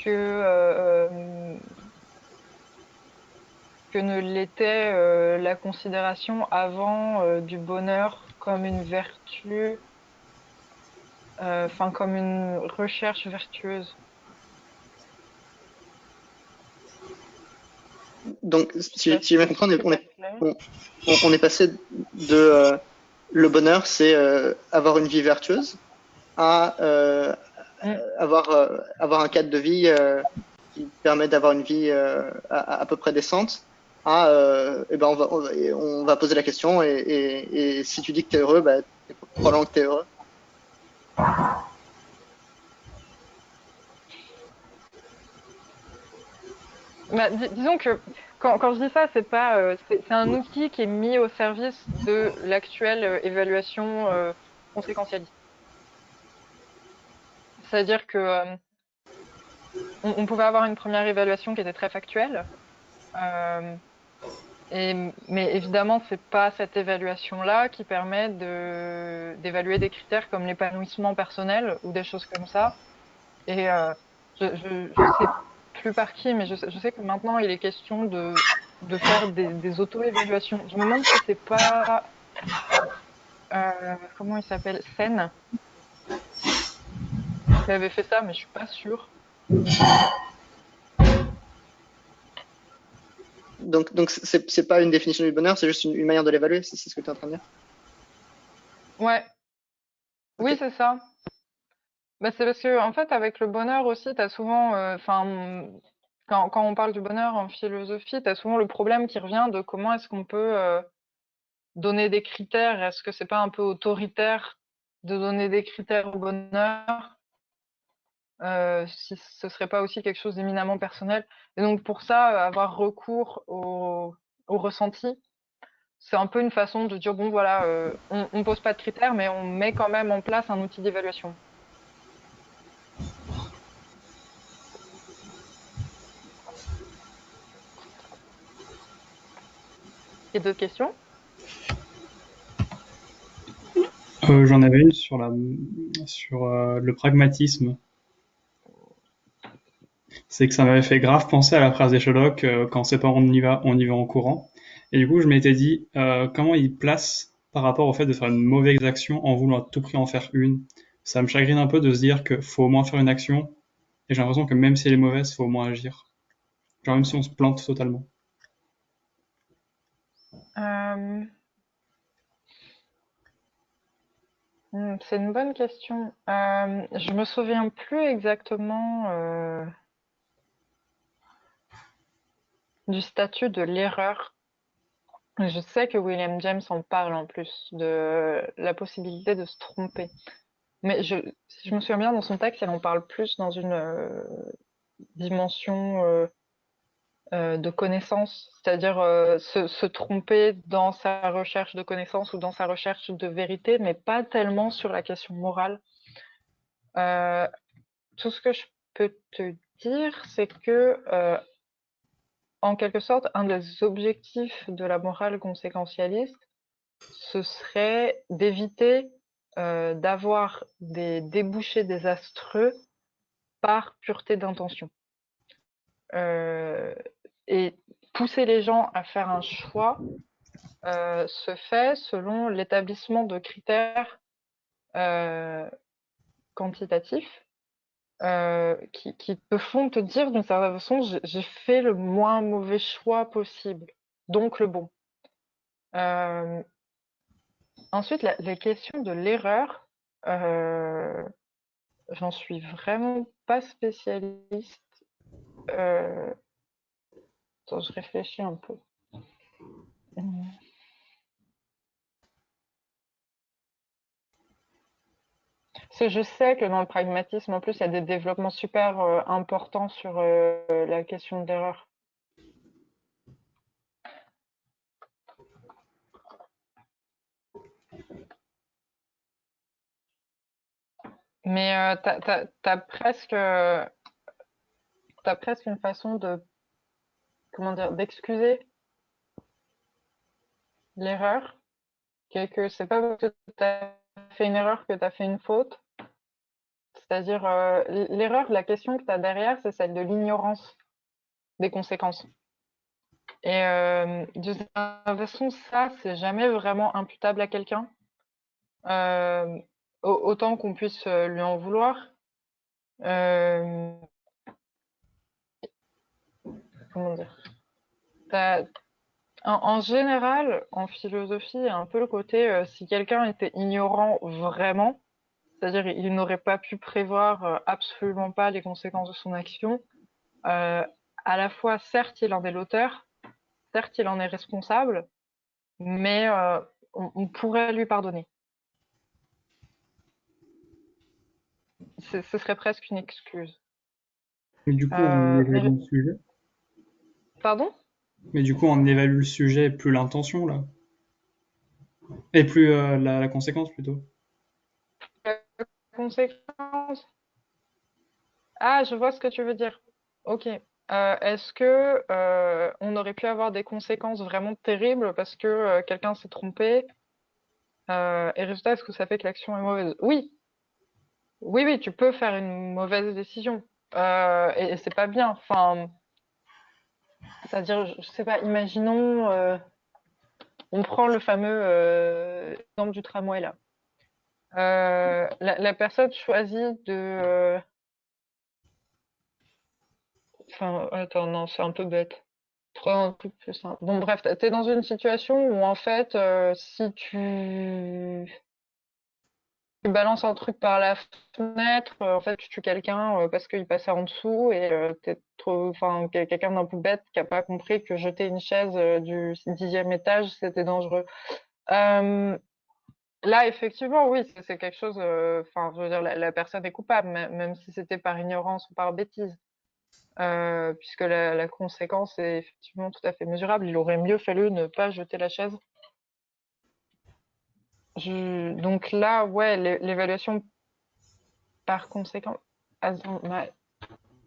B: que que ne l'était la considération avant du bonheur comme une vertu, enfin comme une recherche vertueuse.
D: Donc,
B: Je sais pas
D: si j'ai bien
B: si
D: compris,
B: c'est pas clair.
D: on est passé de le bonheur, c'est avoir une vie vertueuse, à
B: Mm.
D: avoir un cadre de vie qui permet d'avoir une vie à peu près décente, eh ben on va poser la question et si tu dis que tu es heureux, bah, probablement que tu es heureux.
B: Bah, disons que quand je dis ça, c'est pas, c'est un outil qui est mis au service de l'actuelle évaluation conséquentialiste. C'est-à-dire que on pouvait avoir une première évaluation qui était très factuelle, euh, mais évidemment, c'est pas cette évaluation-là qui permet d'évaluer des critères comme l'épanouissement personnel ou des choses comme ça. Et je sais plus par qui, mais je sais que maintenant il est question de faire des auto-évaluations. Je me demande si c'est pas comment il s'appelle, Sen qui avait fait ça, mais je suis pas sûre.
D: Donc c'est pas une définition du bonheur, c'est juste une manière de l'évaluer, c'est ce que tu es en train de dire.
B: Ouais,
D: Ok.
B: oui, c'est ça. Bah, c'est parce que en fait, avec le bonheur aussi, t'as souvent, enfin, quand on parle du bonheur en philosophie, t'as souvent le problème qui revient de comment est-ce qu'on peut donner des critères. Est-ce que c'est pas un peu autoritaire de donner des critères au bonheur, si ce serait pas aussi quelque chose d'éminemment personnel? Et donc pour ça, avoir recours au ressenti, c'est un peu une façon de dire bon voilà, on pose pas de critères, mais on met quand même en place un outil d'évaluation. Et d'autres questions?
C: J'en avais une sur le pragmatisme. C'est que ça m'avait fait grave penser à la phrase des Sherlock, quand c'est pas on y va en courant. Et du coup, je m'étais dit, comment il place par rapport au fait de faire une mauvaise action en voulant à tout prix en faire une. Ça me chagrine un peu de se dire qu'il faut au moins faire une action, et j'ai l'impression que même si elle est mauvaise, faut au moins agir. Genre même si on se plante totalement.
B: Euh, c'est une bonne question. Je me souviens plus exactement du statut de l'erreur. Je sais que William James en parle en plus de la possibilité de se tromper. Mais si je me souviens bien, dans son texte, elle en parle plus dans une dimension de connaissances, c'est-à-dire se tromper dans sa recherche de connaissances ou dans sa recherche de vérité, mais pas tellement sur la question morale. Euh, Tout ce que je peux te dire, c'est que, en quelque sorte, un des objectifs de la morale conséquentialiste, ce serait d'éviter d'avoir des débouchés désastreux par pureté d'intention. Euh, et pousser les gens à faire un choix se fait selon l'établissement de critères euh, quantitatifs qui te font te dire d'une certaine façon, j'ai fait le moins mauvais choix possible, donc le bon. Euh, Ensuite, la question de l'erreur, j'en suis vraiment pas spécialiste. Euh, Attends, je réfléchis un peu. Parce que je sais que dans le pragmatisme, en plus, il y a des développements super importants sur la question de l'erreur. Mais t'as presque une façon de, comment dire, d'excuser l'erreur, que c'est pas parce que t'as fait une erreur que t'as fait une faute. C'est-à-dire, l'erreur, la question que t'as derrière, c'est celle de l'ignorance des conséquences. Et de toute façon, ça, c'est jamais vraiment imputable à quelqu'un. Euh, Autant qu'on puisse lui en vouloir. Euh, Comment dire? T'as- en général, en philosophie, il y a un peu le côté, si quelqu'un était ignorant vraiment, c'est-à-dire il n'aurait pas pu prévoir absolument pas les conséquences de son action, à la fois, certes, il en est l'auteur, certes, il en est responsable, mais on pourrait lui pardonner. Ce serait presque une excuse.
C: Mais du coup, on évalue
B: Mais
C: le sujet.
B: pardon?
C: Mais du coup, on évalue le sujet, plus l'intention, là. Et plus la conséquence, plutôt.
B: La conséquence? Ah, je vois ce que tu veux dire. Ok. Est-ce que on aurait pu avoir des conséquences vraiment terribles parce que quelqu'un s'est trompé et résultat, est-ce que ça fait que l'action est mauvaise? Oui, oui, oui, tu peux faire une mauvaise décision et c'est pas bien. Enfin, c'est-à-dire, je sais pas. Imaginons, on prend le fameux exemple du tramway là. La personne choisit de. Enfin, attends, non, c'est un peu bête. Trop un truc plus simple. Bon, bref, t'es dans une situation où en fait, si tu balances un truc par la fenêtre, en fait, tu tues quelqu'un parce qu'il passait en dessous et t'es trop, enfin, quelqu'un d'un peu bête qui a pas compris que jeter une chaise du 10e étage, c'était dangereux. Euh, Là, effectivement, oui, c'est quelque chose. Enfin, je veux dire, la personne est coupable, même si c'était par ignorance ou par bêtise. Puisque la conséquence est effectivement tout à fait mesurable. Il aurait mieux fallu ne pas jeter la chaise. Donc là, ouais, l'évaluation par conséquent. Attends,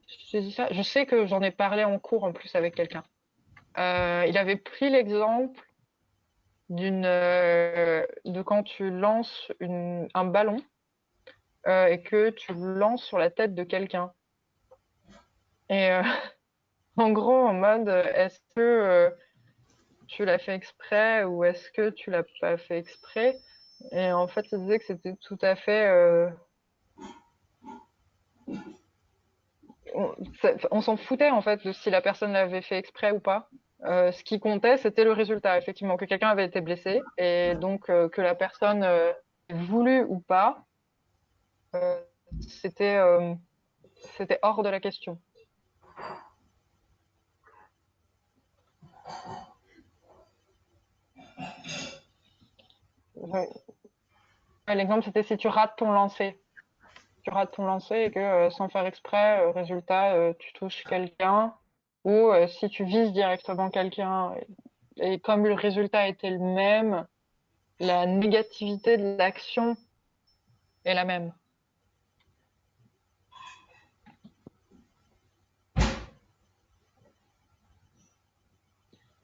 B: je te dis ça. Je sais que j'en ai parlé en cours en plus avec quelqu'un. Il avait pris l'exemple de quand tu lances un ballon et que tu le lances sur la tête de quelqu'un. Et en gros, en mode, est-ce que tu l'as fait exprès ou est-ce que tu l'as pas fait exprès? Et en fait, il disait que c'était tout à fait. On s'en foutait en fait de si la personne l'avait fait exprès ou pas. Ce qui comptait, c'était le résultat, effectivement, que quelqu'un avait été blessé et donc que la personne ait voulu ou pas, euh, c'était c'était hors de la question. Ouais. L'exemple, c'était si tu rates ton lancer. Tu rates ton lancer et que sans faire exprès, résultat, tu touches quelqu'un ou si tu vises directement quelqu'un et comme le résultat était le même, la négativité de l'action est la même.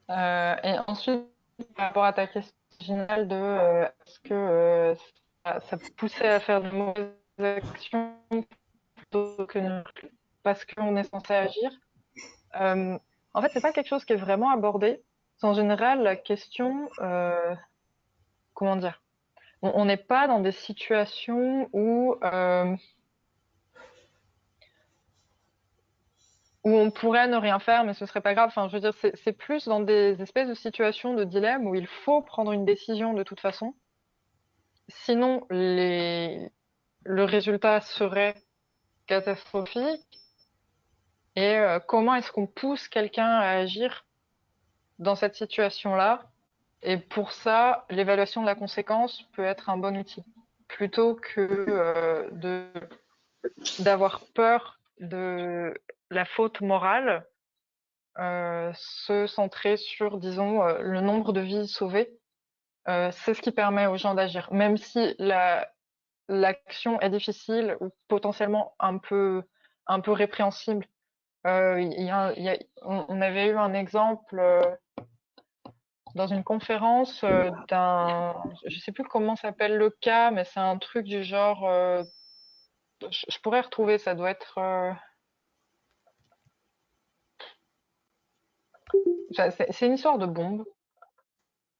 B: Et ensuite, par rapport à ta question originale de est-ce que ça poussait à faire de mauvaises actions plutôt que parce qu'on est censé agir, en fait, c'est pas quelque chose qui est vraiment abordé. C'est en général la question, comment dire, on n'est pas dans des situations où on pourrait ne rien faire, mais ce serait pas grave. Enfin, je veux dire, c'est plus dans des espèces de situations de dilemme où il faut prendre une décision de toute façon. Sinon, le résultat serait catastrophique. Et comment est-ce qu'on pousse quelqu'un à agir dans cette situation-là? Et pour ça, l'évaluation de la conséquence peut être un bon outil, plutôt que d'avoir peur de la faute morale, se centrer sur, disons, le nombre de vies sauvées. C'est ce qui permet aux gens d'agir, même si l'action est difficile ou potentiellement un peu répréhensible. On avait eu un exemple dans une conférence je sais plus comment s'appelle le cas, mais c'est un truc du genre, je pourrais retrouver, ça doit être, c'est une histoire de bombe,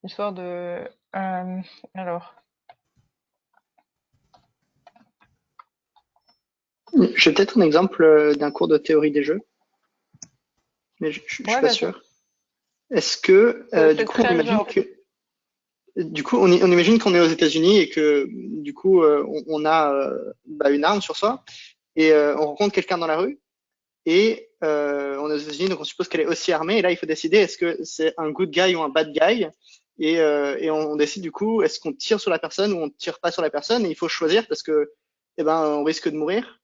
B: une histoire de, alors,
D: J'ai peut-être un exemple d'un cours de théorie des jeux, mais je suis
B: ouais,
D: pas
B: vas-y,
D: sûr. Est-ce que,
B: c'est très le genre.
D: du coup, on imagine qu'on est aux États-Unis et que, du coup, on a une arme sur soi et on rencontre quelqu'un dans la rue et on est aux États-Unis, donc on suppose qu'elle est aussi armée. Et là, il faut décider est-ce que c'est un good guy ou un bad guy. Et on décide du coup, est-ce qu'on tire sur la personne ou on tire pas sur la personne. Et il faut choisir parce que, eh ben, on risque de mourir.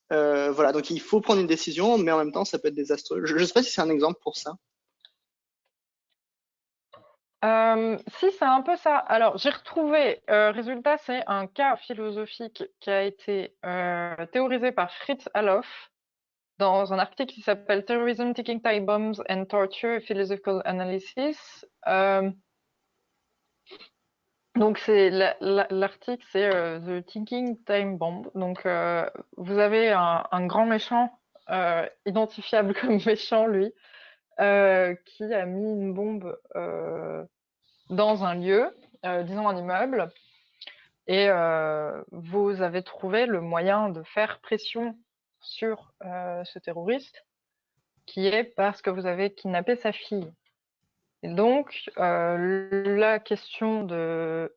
D: Voilà, donc il faut prendre une décision, mais en même temps, ça peut être désastreux. Je ne sais pas si c'est un exemple pour ça.
B: Si, c'est un peu ça. Alors, j'ai retrouvé, résultat, c'est un cas philosophique qui a été théorisé par Fritz Allof dans un article qui s'appelle Terrorism, Ticking Time Bombs and Torture, Philosophical Analysis. Donc, l'article, c'est The Ticking Time Bomb. Donc, vous avez un grand méchant, identifiable comme méchant, lui, qui a mis une bombe dans un lieu, disons un immeuble, et vous avez trouvé le moyen de faire pression sur ce terroriste, qui est parce que vous avez kidnappé sa fille. Et donc, la question de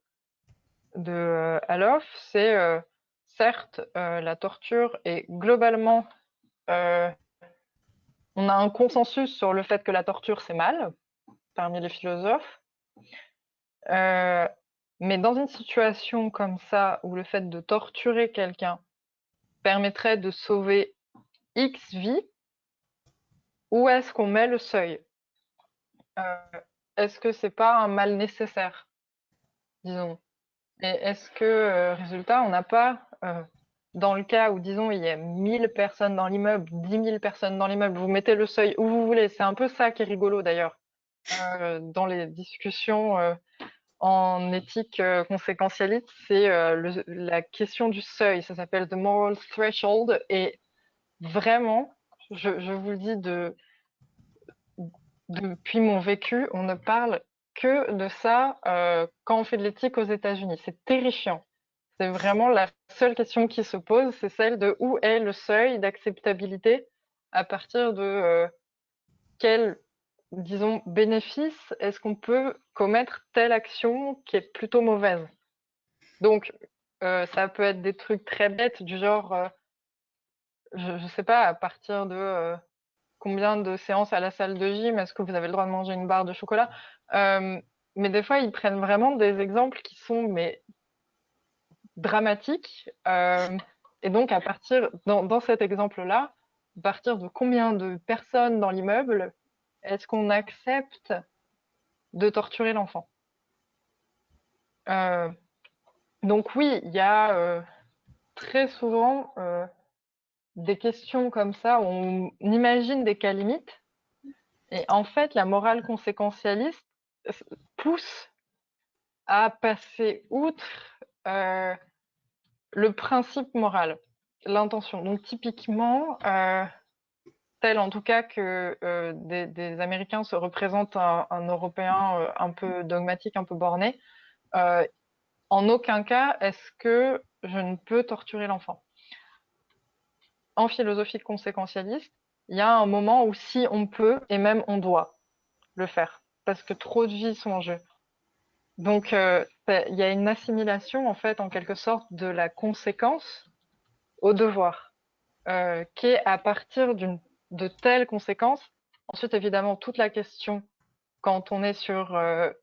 B: Alof, c'est certes, la torture est globalement, on a un consensus sur le fait que la torture c'est mal parmi les philosophes. Mais dans une situation comme ça, où le fait de torturer quelqu'un permettrait de sauver X vies, où est-ce qu'on met le seuil? Est-ce que c'est pas un mal nécessaire, disons? Et est-ce que, résultat, on n'a pas, dans le cas où, disons, il y a 1000 personnes dans l'immeuble, 10 000 personnes dans l'immeuble, vous mettez le seuil où vous voulez. C'est un peu ça qui est rigolo d'ailleurs, dans les discussions en éthique conséquentialiste, c'est la question du seuil. Ça s'appelle the moral threshold. Et vraiment, je vous le dis depuis mon vécu, on ne parle que de ça quand on fait de l'éthique aux États-Unis. C'est terrifiant. C'est vraiment la seule question qui se pose, c'est celle de où est le seuil d'acceptabilité à partir de quel, disons, bénéfice est-ce qu'on peut commettre telle action qui est plutôt mauvaise. Donc, ça peut être des trucs très bêtes du genre, je sais pas, à partir de combien de séances à la salle de gym, est-ce que vous avez le droit de manger une barre de chocolat? Mais des fois, ils prennent vraiment des exemples qui sont mais dramatiques. Et donc, dans cet exemple-là, à partir de combien de personnes dans l'immeuble est-ce qu'on accepte de torturer l'enfant? Euh, donc oui, il y a très souvent des questions comme ça où on imagine des cas limites. Et en fait, la morale conséquentialiste pousse à passer outre le principe moral, l'intention. Donc typiquement, tel en tout cas que des Américains se représentent un Européen un peu dogmatique, un peu borné, en aucun cas est-ce que je ne peux torturer l'enfant. En philosophie conséquentialiste, il y a un moment où si on peut, et même on doit le faire, parce que trop de vies sont en jeu. Donc, il y a une assimilation, en fait, en quelque sorte, de la conséquence au devoir, qui est à partir de telles conséquences. Ensuite, évidemment, toute la question, quand on est sur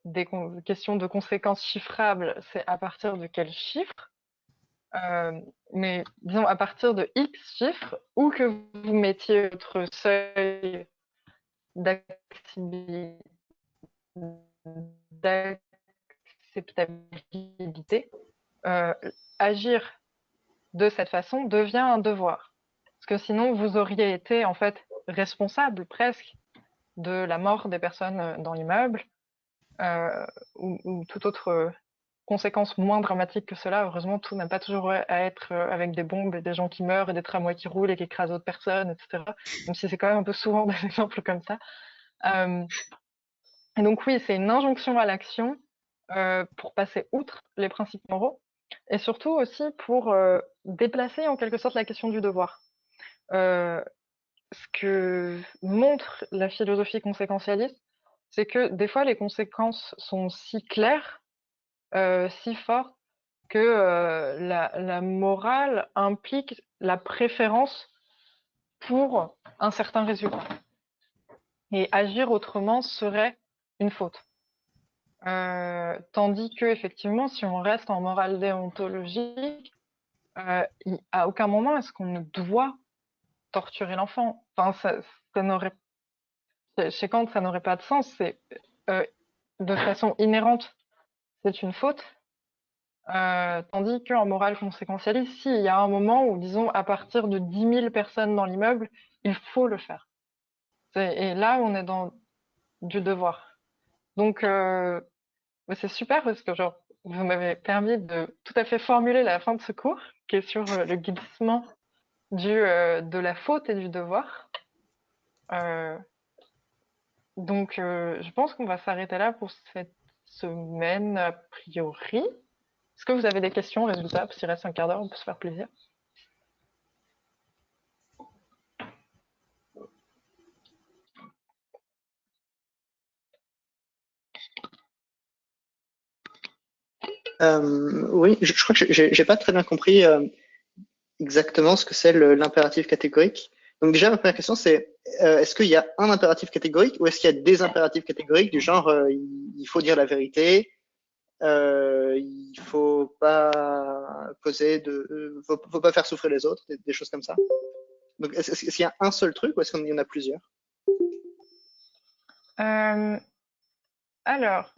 B: des questions de conséquences chiffrables, c'est à partir de quel chiffre? Mais disons, à partir de X chiffres, où que vous mettiez votre seuil d'acceptabilité, agir de cette façon devient un devoir. Parce que sinon, vous auriez été en fait responsable presque de la mort des personnes dans l'immeuble ou toute autre conséquence moins dramatique que cela. Heureusement, tout n'a pas toujours à être avec des bombes et des gens qui meurent et des tramways qui roulent et qui écrasent d'autres personnes, etc. Même si c'est quand même un peu souvent des exemples comme ça. Et donc oui, c'est une injonction à l'action pour passer outre les principes moraux et surtout aussi pour déplacer en quelque sorte la question du devoir. Ce que montre la philosophie conséquentialiste, c'est que des fois les conséquences sont si claires, si fortes, que la morale implique la préférence pour un certain résultat. Et agir autrement serait une faute. Tandis que, effectivement, si on reste en morale déontologique, à aucun moment est-ce qu'on ne doit torturer l'enfant. Enfin, ça n'aurait, chez Kant, ça n'aurait pas de sens. C'est de façon inhérente, c'est une faute. Tandis qu'en morale conséquentialiste, si, il y a un moment où, disons, à partir de 10 000 personnes dans l'immeuble, il faut le faire. Et là, on est dans du devoir. Donc, c'est super parce que genre, vous m'avez permis de tout à fait formuler la fin de ce cours, qui est sur le glissement de la faute et du devoir. Donc, je pense qu'on va s'arrêter là pour cette semaine, a priori. Est-ce que vous avez des questions, résultat? S'il reste un quart d'heure, on peut se faire plaisir.
D: Oui, je crois que j'ai pas très bien compris exactement ce que c'est l'impératif catégorique. Donc déjà, ma première question, c'est est-ce qu'il y a un impératif catégorique ou est-ce qu'il y a des impératifs catégoriques du genre il faut dire la vérité, il faut pas faut pas faire souffrir les autres, des choses comme ça. Donc est-ce qu'il y a un seul truc ou est-ce qu'il y en a plusieurs?
B: Alors,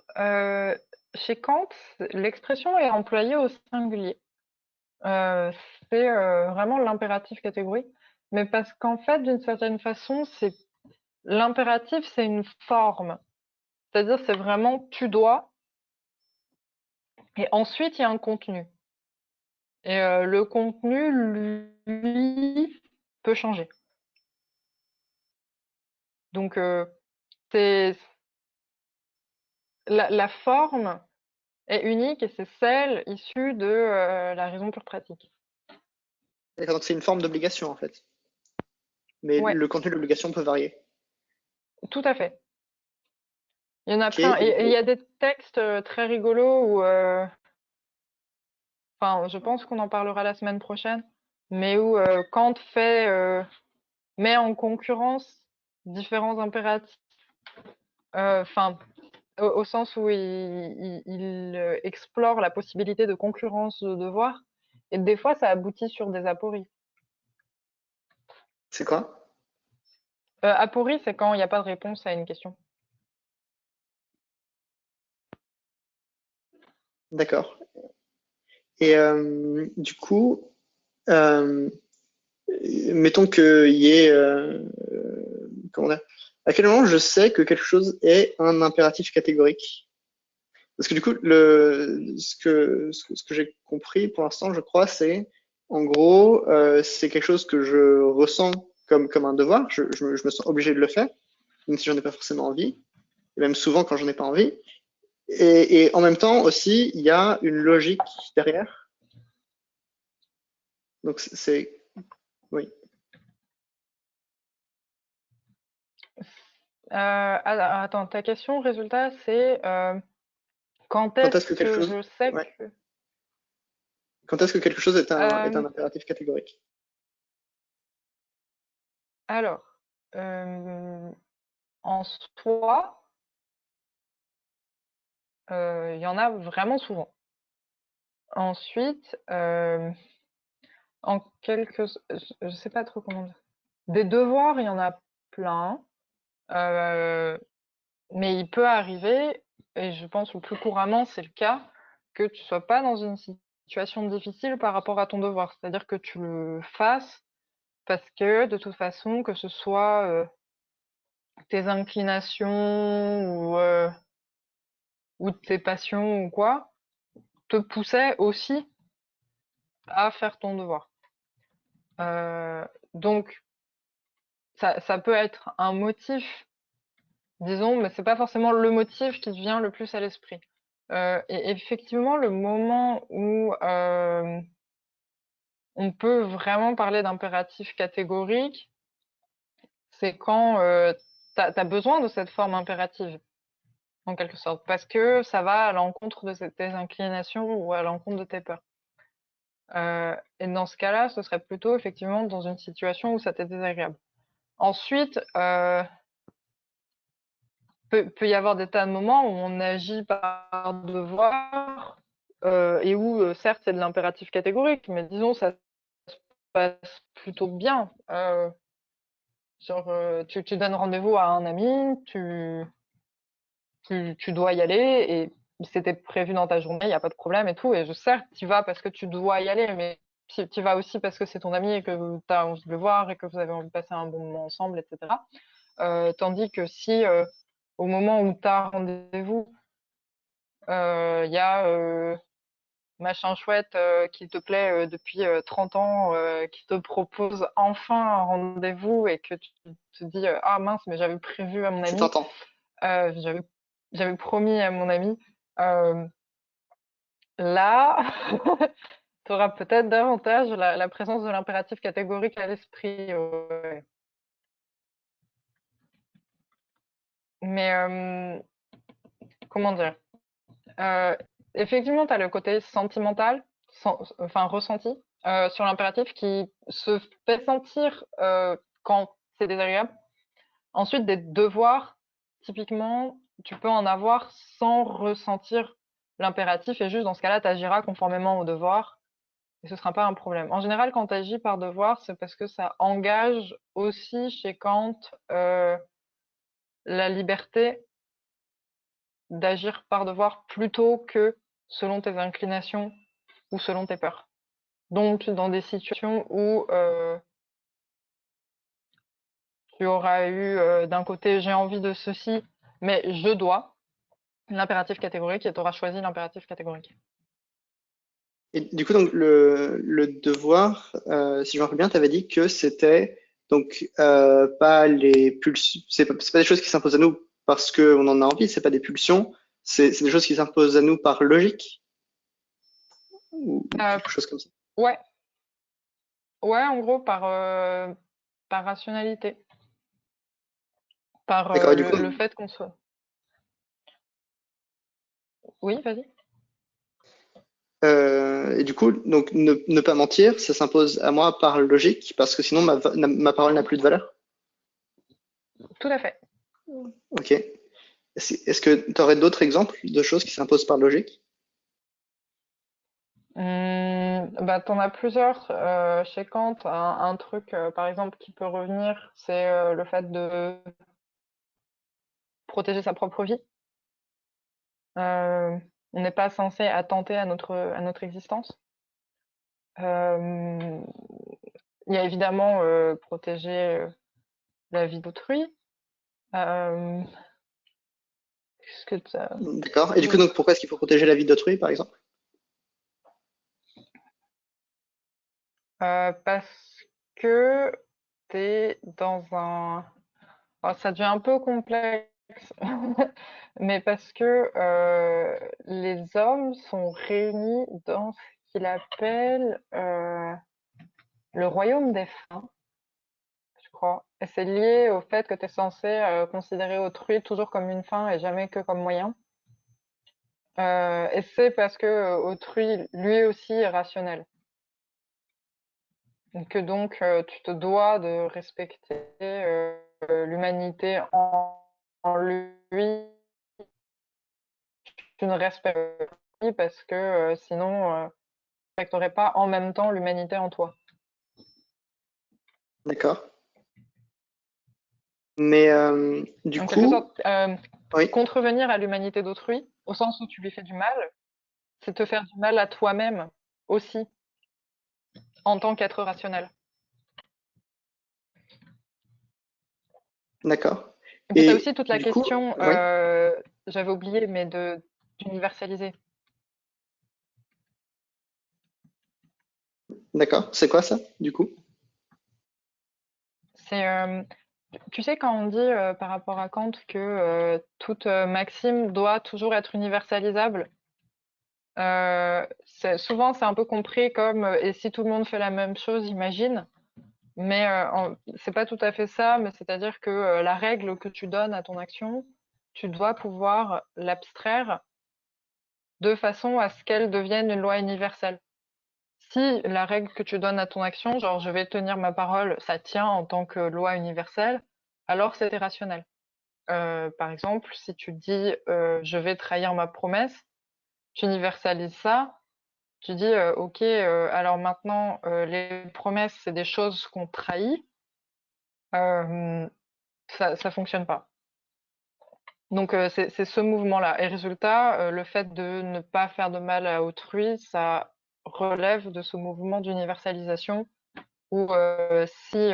B: chez Kant, l'expression est employée au singulier. C'est vraiment l'impératif catégorique, mais parce qu'en fait, d'une certaine façon, l'impératif, c'est une forme. C'est-à-dire, c'est vraiment tu dois, et ensuite, il y a un contenu. Et le contenu, lui, peut changer. Donc, c'est la forme est unique et c'est celle issue de la raison pure pratique.
D: D'accord, donc c'est une forme d'obligation en fait. Mais
B: Ouais,
D: le contenu de l'obligation peut varier.
B: tout à fait. Il y en a
D: Ok.
B: plein. Et il y a des textes très rigolos où, enfin, je pense qu'on en parlera la semaine prochaine, mais où Kant met en concurrence différents impératifs. Enfin, au sens où il explore la possibilité de concurrence de devoirs. Et des fois, ça aboutit sur des apories.
D: C'est quoi?
B: Aporie, c'est quand il n'y a pas de réponse à une question.
D: D'accord. Et du coup, euh, mettons qu'il y ait, comment dire, à quel moment je sais que quelque chose est un impératif catégorique? Parce que du coup, ce que j'ai compris pour l'instant, je crois, c'est en gros, c'est quelque chose que je ressens comme un devoir. Je me sens obligé de le faire, même si j'en ai pas forcément envie, et même souvent quand j'en ai pas envie. Et en même temps aussi, il y a une logique derrière. Donc oui.
B: Alors, attends, ta question, résultat, c'est quand
D: Quand est-ce
B: est-ce
D: que quelque
B: que
D: chose,
B: je sais
D: ouais.
B: que...
D: Quand est-ce que quelque chose est
B: Euh,
D: un impératif catégorique?
B: alors, euh, en soi, il y en a vraiment souvent. Ensuite, en quelque... Je sais pas trop comment dire. Des devoirs, il y en a plein. Mais il peut arriver, et je pense le plus couramment, c'est le cas, que tu sois pas dans une situation difficile par rapport à ton devoir. C'est-à-dire que tu le fasses parce que, de toute façon, que ce soit tes inclinations ou tes passions ou quoi, te poussaient aussi à faire ton devoir. Donc, ça peut être un motif, disons, mais c'est pas forcément le motif qui te vient le plus à l'esprit. Et effectivement, le moment où on peut vraiment parler d'impératif catégorique, c'est quand tu as besoin de cette forme impérative, en quelque sorte, parce que ça va à l'encontre de tes inclinations ou à l'encontre de tes peurs. Et dans ce cas-là, ce serait plutôt effectivement dans une situation où ça t'est désagréable. Ensuite, peut y avoir des tas de moments où on agit par devoir et où, certes, c'est de l'impératif catégorique, mais disons, ça se passe plutôt bien. Genre, tu donnes rendez-vous à un ami, tu dois y aller et c'était prévu dans ta journée, il n'y a pas de problème et tout. Et certes, tu vas parce que tu dois y aller, mais tu vas aussi parce que c'est ton ami et que tu as envie de le voir et que vous avez envie de passer un bon moment ensemble, etc. Tandis que si au moment où tu as rendez-vous, il y a machin chouette qui te plaît depuis 30 ans, qui te propose enfin un rendez-vous et que tu te dis ah mince, mais j'avais prévu à mon
D: C'est
B: ami,
D: tentant.
B: euh, j'avais j'avais promis à mon ami. euh, Là, tu auras peut-être davantage la présence de l'impératif catégorique à l'esprit. Ouais. Mais comment dire? Euh, Effectivement, tu as le côté sentimental, enfin ressenti, sur l'impératif qui se fait sentir quand c'est désagréable. Ensuite, des devoirs, typiquement, tu peux en avoir sans ressentir l'impératif et juste dans ce cas-là, tu agiras conformément au devoir et ce sera pas un problème. En général, quand tu agis par devoir, c'est parce que ça engage aussi chez Kant la liberté d'agir par devoir plutôt que selon tes inclinations ou selon tes peurs. Donc, dans des situations où tu auras eu d'un côté j'ai envie de ceci, mais je dois, l'impératif catégorique, et tu auras choisi l'impératif catégorique.
D: Et du coup, donc le devoir, si je me rappelle bien, tu avais dit que c'était donc pas les pulsions, c'est pas des choses qui s'imposent à nous parce qu'on en a envie, c'est pas des pulsions, c'est des choses qui s'imposent à nous par logique ou
B: Euh,
D: quelque chose comme ça.
B: ouais, ouais, en gros, par rationalité, par
D: D'accord. Et du coup,
B: le fait qu'on soit. Oui, vas-y.
D: donc ne pas mentir, ça s'impose à moi par logique parce que sinon ma parole n'a plus de valeur.
B: Tout à fait.
D: Ok. Est-ce que tu aurais d'autres exemples de choses qui s'imposent par logique?
B: T'en as plusieurs chez Kant. Un truc, par exemple, qui peut revenir, c'est le fait de protéger sa propre vie. On n'est pas censé attenter à notre existence. Euh, Il y a évidemment protéger la vie d'autrui. Euh, Qu'est-ce que
D: D'accord. Et du coup, donc, pourquoi est-ce qu'il faut protéger la vie d'autrui, par exemple?
B: Parce que t'es dans un... Alors, ça devient un peu complexe, mais parce que les hommes sont réunis dans ce qu'il appelle le royaume des fins, je crois. Et c'est lié au fait que tu es censé considérer autrui toujours comme une fin et jamais que comme moyen. Et c'est parce que autrui, lui aussi, est rationnel. Et que donc, tu te dois de respecter l'humanité en lui. Tu ne respectes pas lui parce que sinon, tu ne respecterais pas en même temps l'humanité en toi.
D: D'accord. Mais du
B: En quelque
D: coup,
B: sorte,
D: oui,
B: contrevenir à l'humanité d'autrui, au sens où tu lui fais du mal, c'est te faire du mal à toi-même aussi, en tant qu'être rationnel.
D: d'accord.
B: Et puis, tu as
D: Et
B: aussi toute la
D: du coup,
B: question,
D: oui,
B: j'avais oublié, mais d'universaliser.
D: d'accord. C'est quoi ça, du coup?
B: C'est, tu sais, quand on dit par rapport à Kant que toute maxime doit toujours être universalisable, souvent c'est un peu compris comme et si tout le monde fait la même chose, imagine. Mais c'est pas tout à fait ça, mais c'est-à-dire que la règle que tu donnes à ton action, tu dois pouvoir l'abstraire de façon à ce qu'elle devienne une loi universelle. Si la règle que tu donnes à ton action, genre je vais tenir ma parole, ça tient en tant que loi universelle, alors c'est irrationnel. Par exemple, si tu dis je vais trahir ma promesse, tu universalises ça, tu dis ok, alors maintenant les promesses c'est des choses qu'on trahit, euh, ça fonctionne pas. Donc c'est ce mouvement-là. Et résultat, le fait de ne pas faire de mal à autrui, ça relève de ce mouvement d'universalisation où si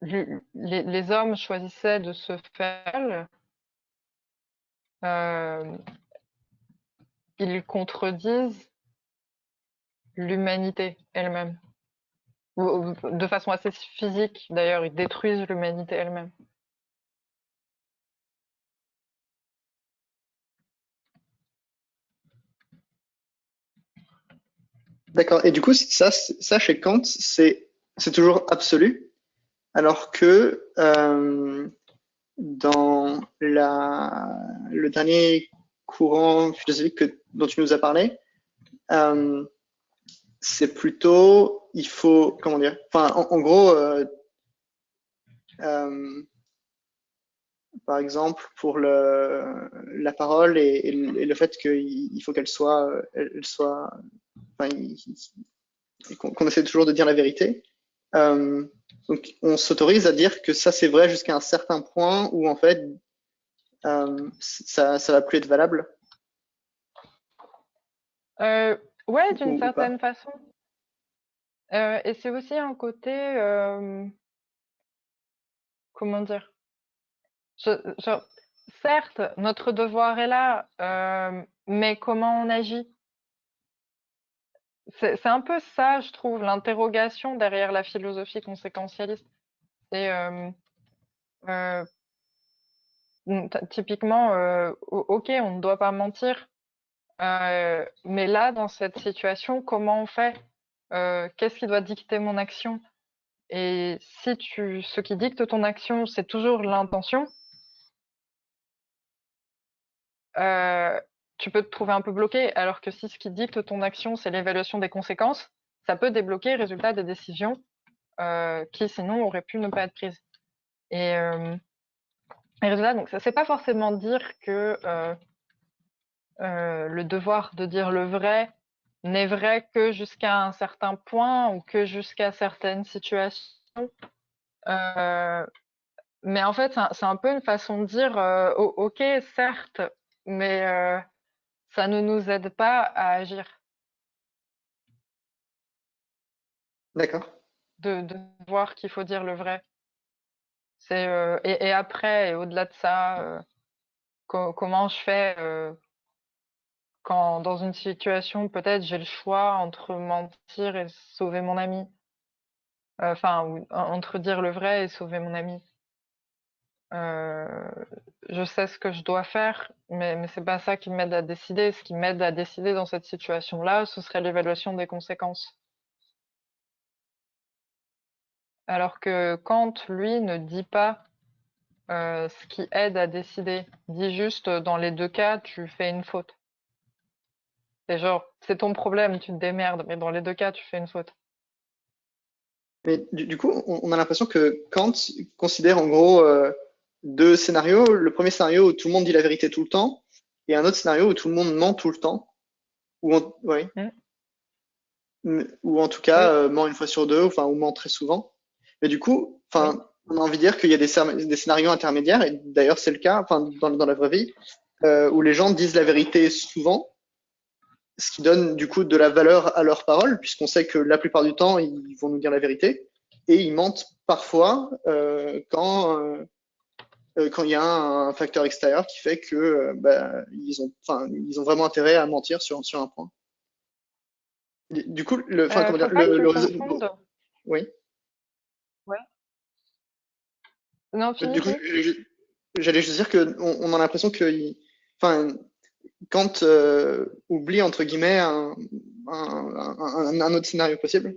B: les hommes choisissaient de se faire, euh, ils contredisent l'humanité elle-même. Ou de façon assez physique, d'ailleurs, ils détruisent l'humanité elle-même.
D: D'accord. Et du coup, ça chez Kant, c'est toujours absolu, alors que dans le dernier courant philosophique dont tu nous as parlé, euh, c'est plutôt, il faut, comment dire, enfin, en gros, euh, par exemple, pour la parole et le fait qu'il faut qu'elle soit, elle soit, enfin, qu'on essaie toujours de dire la vérité. Donc, on s'autorise à dire que ça c'est vrai jusqu'à un certain point où en fait, ça va plus être valable.
B: Ouais, d'une
D: Ou pas.
B: certaine façon. Et c'est aussi un côté, comment dire, je- certes, notre devoir est là, mais comment on agit? C'est un peu ça, je trouve, l'interrogation derrière la philosophie conséquentialiste. C'est euh, typiquement, ok, on ne doit pas mentir, mais là, dans cette situation, comment on fait? Qu'est-ce qui doit dicter mon action? Et si ce qui dicte ton action, c'est toujours l'intention, euh, tu peux te trouver un peu bloqué, alors que si ce qui dicte ton action, c'est l'évaluation des conséquences, ça peut débloquer le résultat des décisions qui sinon auraient pu ne pas être prises. Et, résultat, donc ça c'est pas forcément dire que le devoir de dire le vrai n'est vrai que jusqu'à un certain point ou que jusqu'à certaines situations. Euh, mais en fait, c'est un peu une façon de dire, ok, certes, mais ça ne nous aide pas à agir,
D: D'accord.
B: de voir qu'il faut dire le vrai. Et après, et au-delà de ça, comment je fais quand dans une situation, peut-être j'ai le choix entre mentir et sauver mon ami. Enfin, entre dire le vrai et sauver mon ami. Euh, je sais ce que je dois faire, mais c'est pas ça qui m'aide à décider. Ce qui m'aide à décider dans cette situation-là, ce serait l'évaluation des conséquences. Alors que Kant, lui, ne dit pas ce qui aide à décider. Il dit juste, dans les deux cas, tu fais une faute. C'est genre, c'est ton problème, tu te démerdes, mais dans les deux cas, tu fais une faute.
D: Mais du coup, on a l'impression que Kant considère en gros deux scénarios. Le premier scénario où tout le monde dit la vérité tout le temps, et un autre scénario où tout le monde ment tout le temps, ouais,
B: Hmm.
D: ou en tout cas
B: Oui.
D: ment une fois sur deux, enfin, ou ment très souvent. Mais du coup,
B: Oui.
D: enfin, on a envie de dire qu'il y a des scénarios intermédiaires, et d'ailleurs c'est le cas, enfin, dans la vraie vie, où les gens disent la vérité souvent, ce qui donne du coup de la valeur à leurs paroles, puisqu'on sait que la plupart du temps, ils vont nous dire la vérité, et ils mentent parfois quand il y a un facteur extérieur qui fait que bah, ils ont vraiment intérêt à mentir sur un point. Du coup, comment
B: Faut
D: dire,
B: pas que tu confondes.
D: oui.
B: Ouais. Non,
D: Du coup,
B: fini.
D: j'allais juste dire que on a l'impression que, enfin, Kant oublie entre guillemets un autre scénario possible.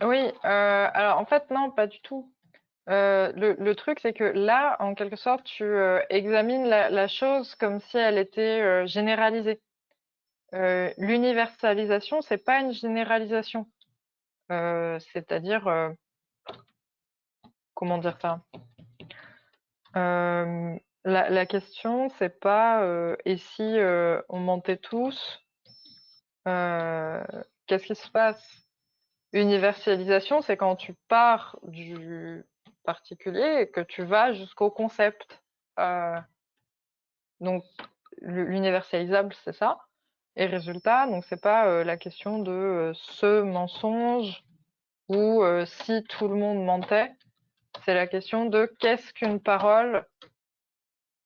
B: Oui, alors en fait, non, pas du tout. Le truc, c'est que là, en quelque sorte, tu examines la chose comme si elle était généralisée. L'universalisation, c'est pas une généralisation. C'est-à-dire, comment dire ça? La question, c'est pas et si on mentait tous, euh, qu'est-ce qui se passe? Universalisation, c'est quand tu pars du particulier et que tu vas jusqu'au concept. Euh, donc, l'universalisable, c'est ça. Et résultat, donc c'est pas la question de ce mensonge ou si tout le monde mentait. C'est la question de qu'est-ce qu'une parole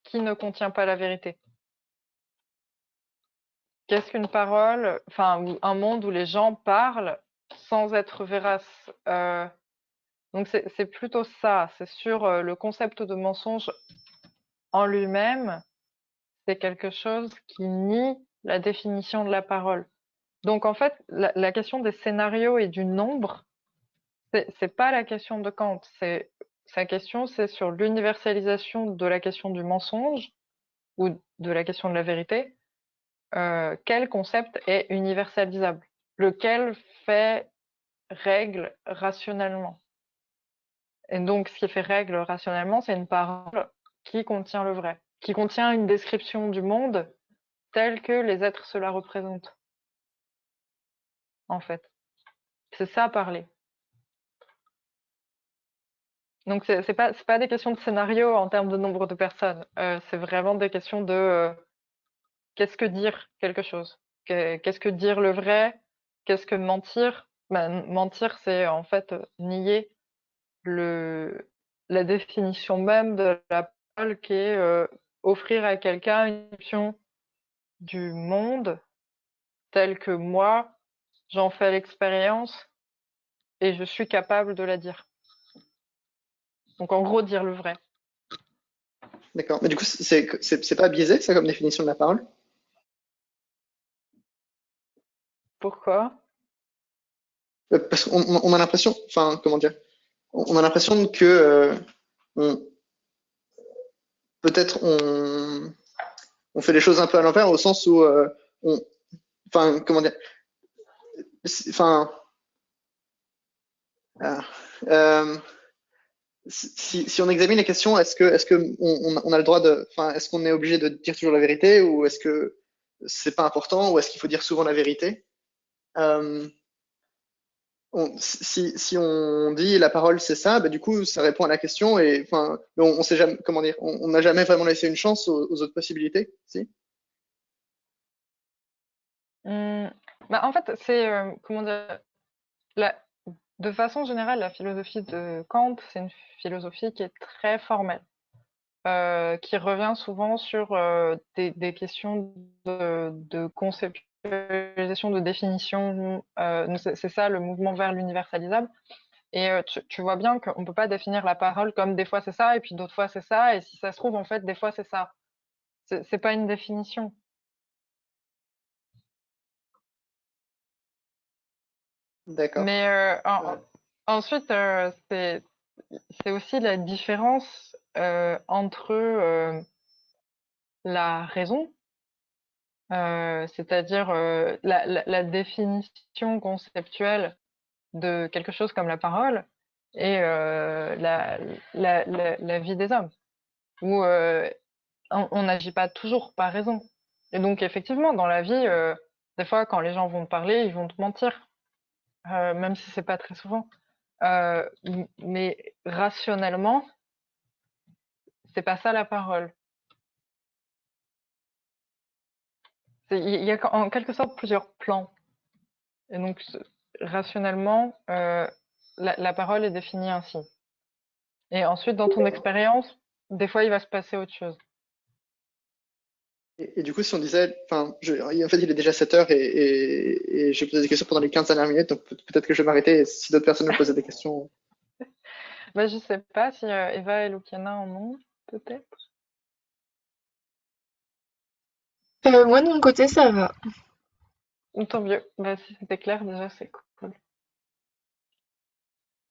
B: qui ne contient pas la vérité. Qu'est-ce qu'une parole, enfin, un monde où les gens parlent sans être véraces. Donc c'est plutôt ça, c'est sur le concept de mensonge en lui-même, c'est quelque chose qui nie la définition de la parole. Donc en fait, la question des scénarios et du nombre, c'est pas la question de Kant, sa question, c'est sur l'universalisation de la question du mensonge ou de la question de la vérité. Quel concept est universalisable? Lequel fait règle rationnellement? Et donc, ce qui fait règle rationnellement, c'est une parole qui contient le vrai, qui contient une description du monde tel que les êtres se la représentent, en fait. C'est ça, parler. Donc, c'est pas des questions de scénario en termes de nombre de personnes. C'est vraiment des questions de qu'est-ce que dire quelque chose? Qu'est-ce que dire le vrai? Qu'est-ce que mentir? Ben, mentir, c'est en fait nier le, la définition même de la parole qui est offrir à quelqu'un une vision du monde telle que moi, j'en fais l'expérience et je suis capable de la dire. Donc en gros, dire le vrai.
D: D'accord. Mais du coup, c'est pas biaisé ça comme définition de la parole?
B: Pourquoi?
D: Parce qu'on a l'impression, enfin, comment dire, on a l'impression que on, peut-être on fait les choses un peu à l'envers au sens où on, enfin, comment dire, enfin, ah, euh, si on examine les questions, est-ce que on a le droit de, enfin, est-ce qu'on est obligé de dire toujours la vérité ou est-ce que c'est pas important ou est-ce qu'il faut dire souvent la vérité? Euh, si on dit la parole c'est ça, bah, du coup ça répond à la question et enfin on sait jamais comment dire, on n'a jamais vraiment laissé une chance aux autres possibilités, si?
B: Mmh, bah, en fait, c'est, comment dire? La De façon générale, la philosophie de Kant, c'est une philosophie qui est très formelle, qui revient souvent sur, des questions de conceptualisation, de définition, c'est ça le mouvement vers l'universalisable et tu vois bien qu'on peut pas définir la parole comme des fois c'est ça et puis d'autres fois c'est ça et si ça se trouve, en fait, des fois c'est ça. C'est pas une définition.
D: D'accord.
B: Mais
D: Ouais.
B: ensuite, c'est aussi la différence entre la raison, c'est-à-dire la définition conceptuelle de quelque chose comme la parole et la vie des hommes, où on n'agit pas toujours par raison. Et donc effectivement, dans la vie, des fois, quand les gens vont te parler, ils vont te mentir, même si c'est pas très souvent. Mais rationnellement, c'est pas ça la parole. Il y a en quelque sorte plusieurs plans. Et donc, rationnellement, la parole est définie ainsi. Et ensuite, dans ton
D: D'accord.
B: expérience, des fois, il va se passer autre chose.
D: Et du coup, si on disait, enfin, en fait, il est déjà 7 heures et j'ai posé des questions pendant les 15 dernières minutes, donc peut-être que je vais m'arrêter et si d'autres personnes me posaient des questions.
B: Bah, je sais pas si Eva et Luciana en ont, peut-être.
E: Moi, de mon côté, ça va.
B: Ou tant mieux. Bah, si c'était clair, déjà, c'est cool.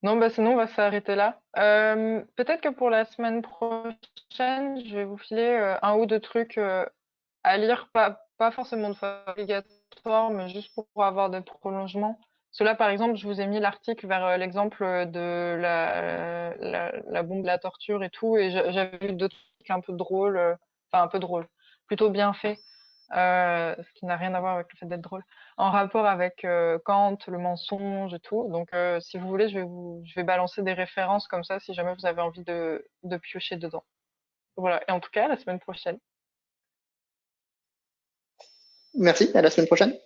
B: Non, bah, sinon, on va s'arrêter là. Peut-être que pour la semaine prochaine, je vais vous filer un ou deux trucs à lire, pas forcément de façon obligatoire, mais juste pour avoir des prolongements. Cela, par exemple, je vous ai mis l'article vers l'exemple de la bombe de la torture et tout, et j'avais vu d'autres trucs un peu drôles, enfin un peu drôles, plutôt bien faits, ce qui n'a rien à voir avec le fait d'être drôle, en rapport avec Kant, le mensonge et tout. Donc, si vous voulez, je vais balancer des références comme ça, si jamais vous avez envie de piocher dedans. Voilà. Et en tout cas, à la semaine prochaine.
D: Merci, à la semaine prochaine.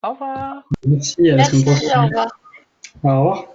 B: Au revoir.
C: Merci, à la semaine
E: Merci, au
C: prochaine.
E: revoir.
C: Au revoir.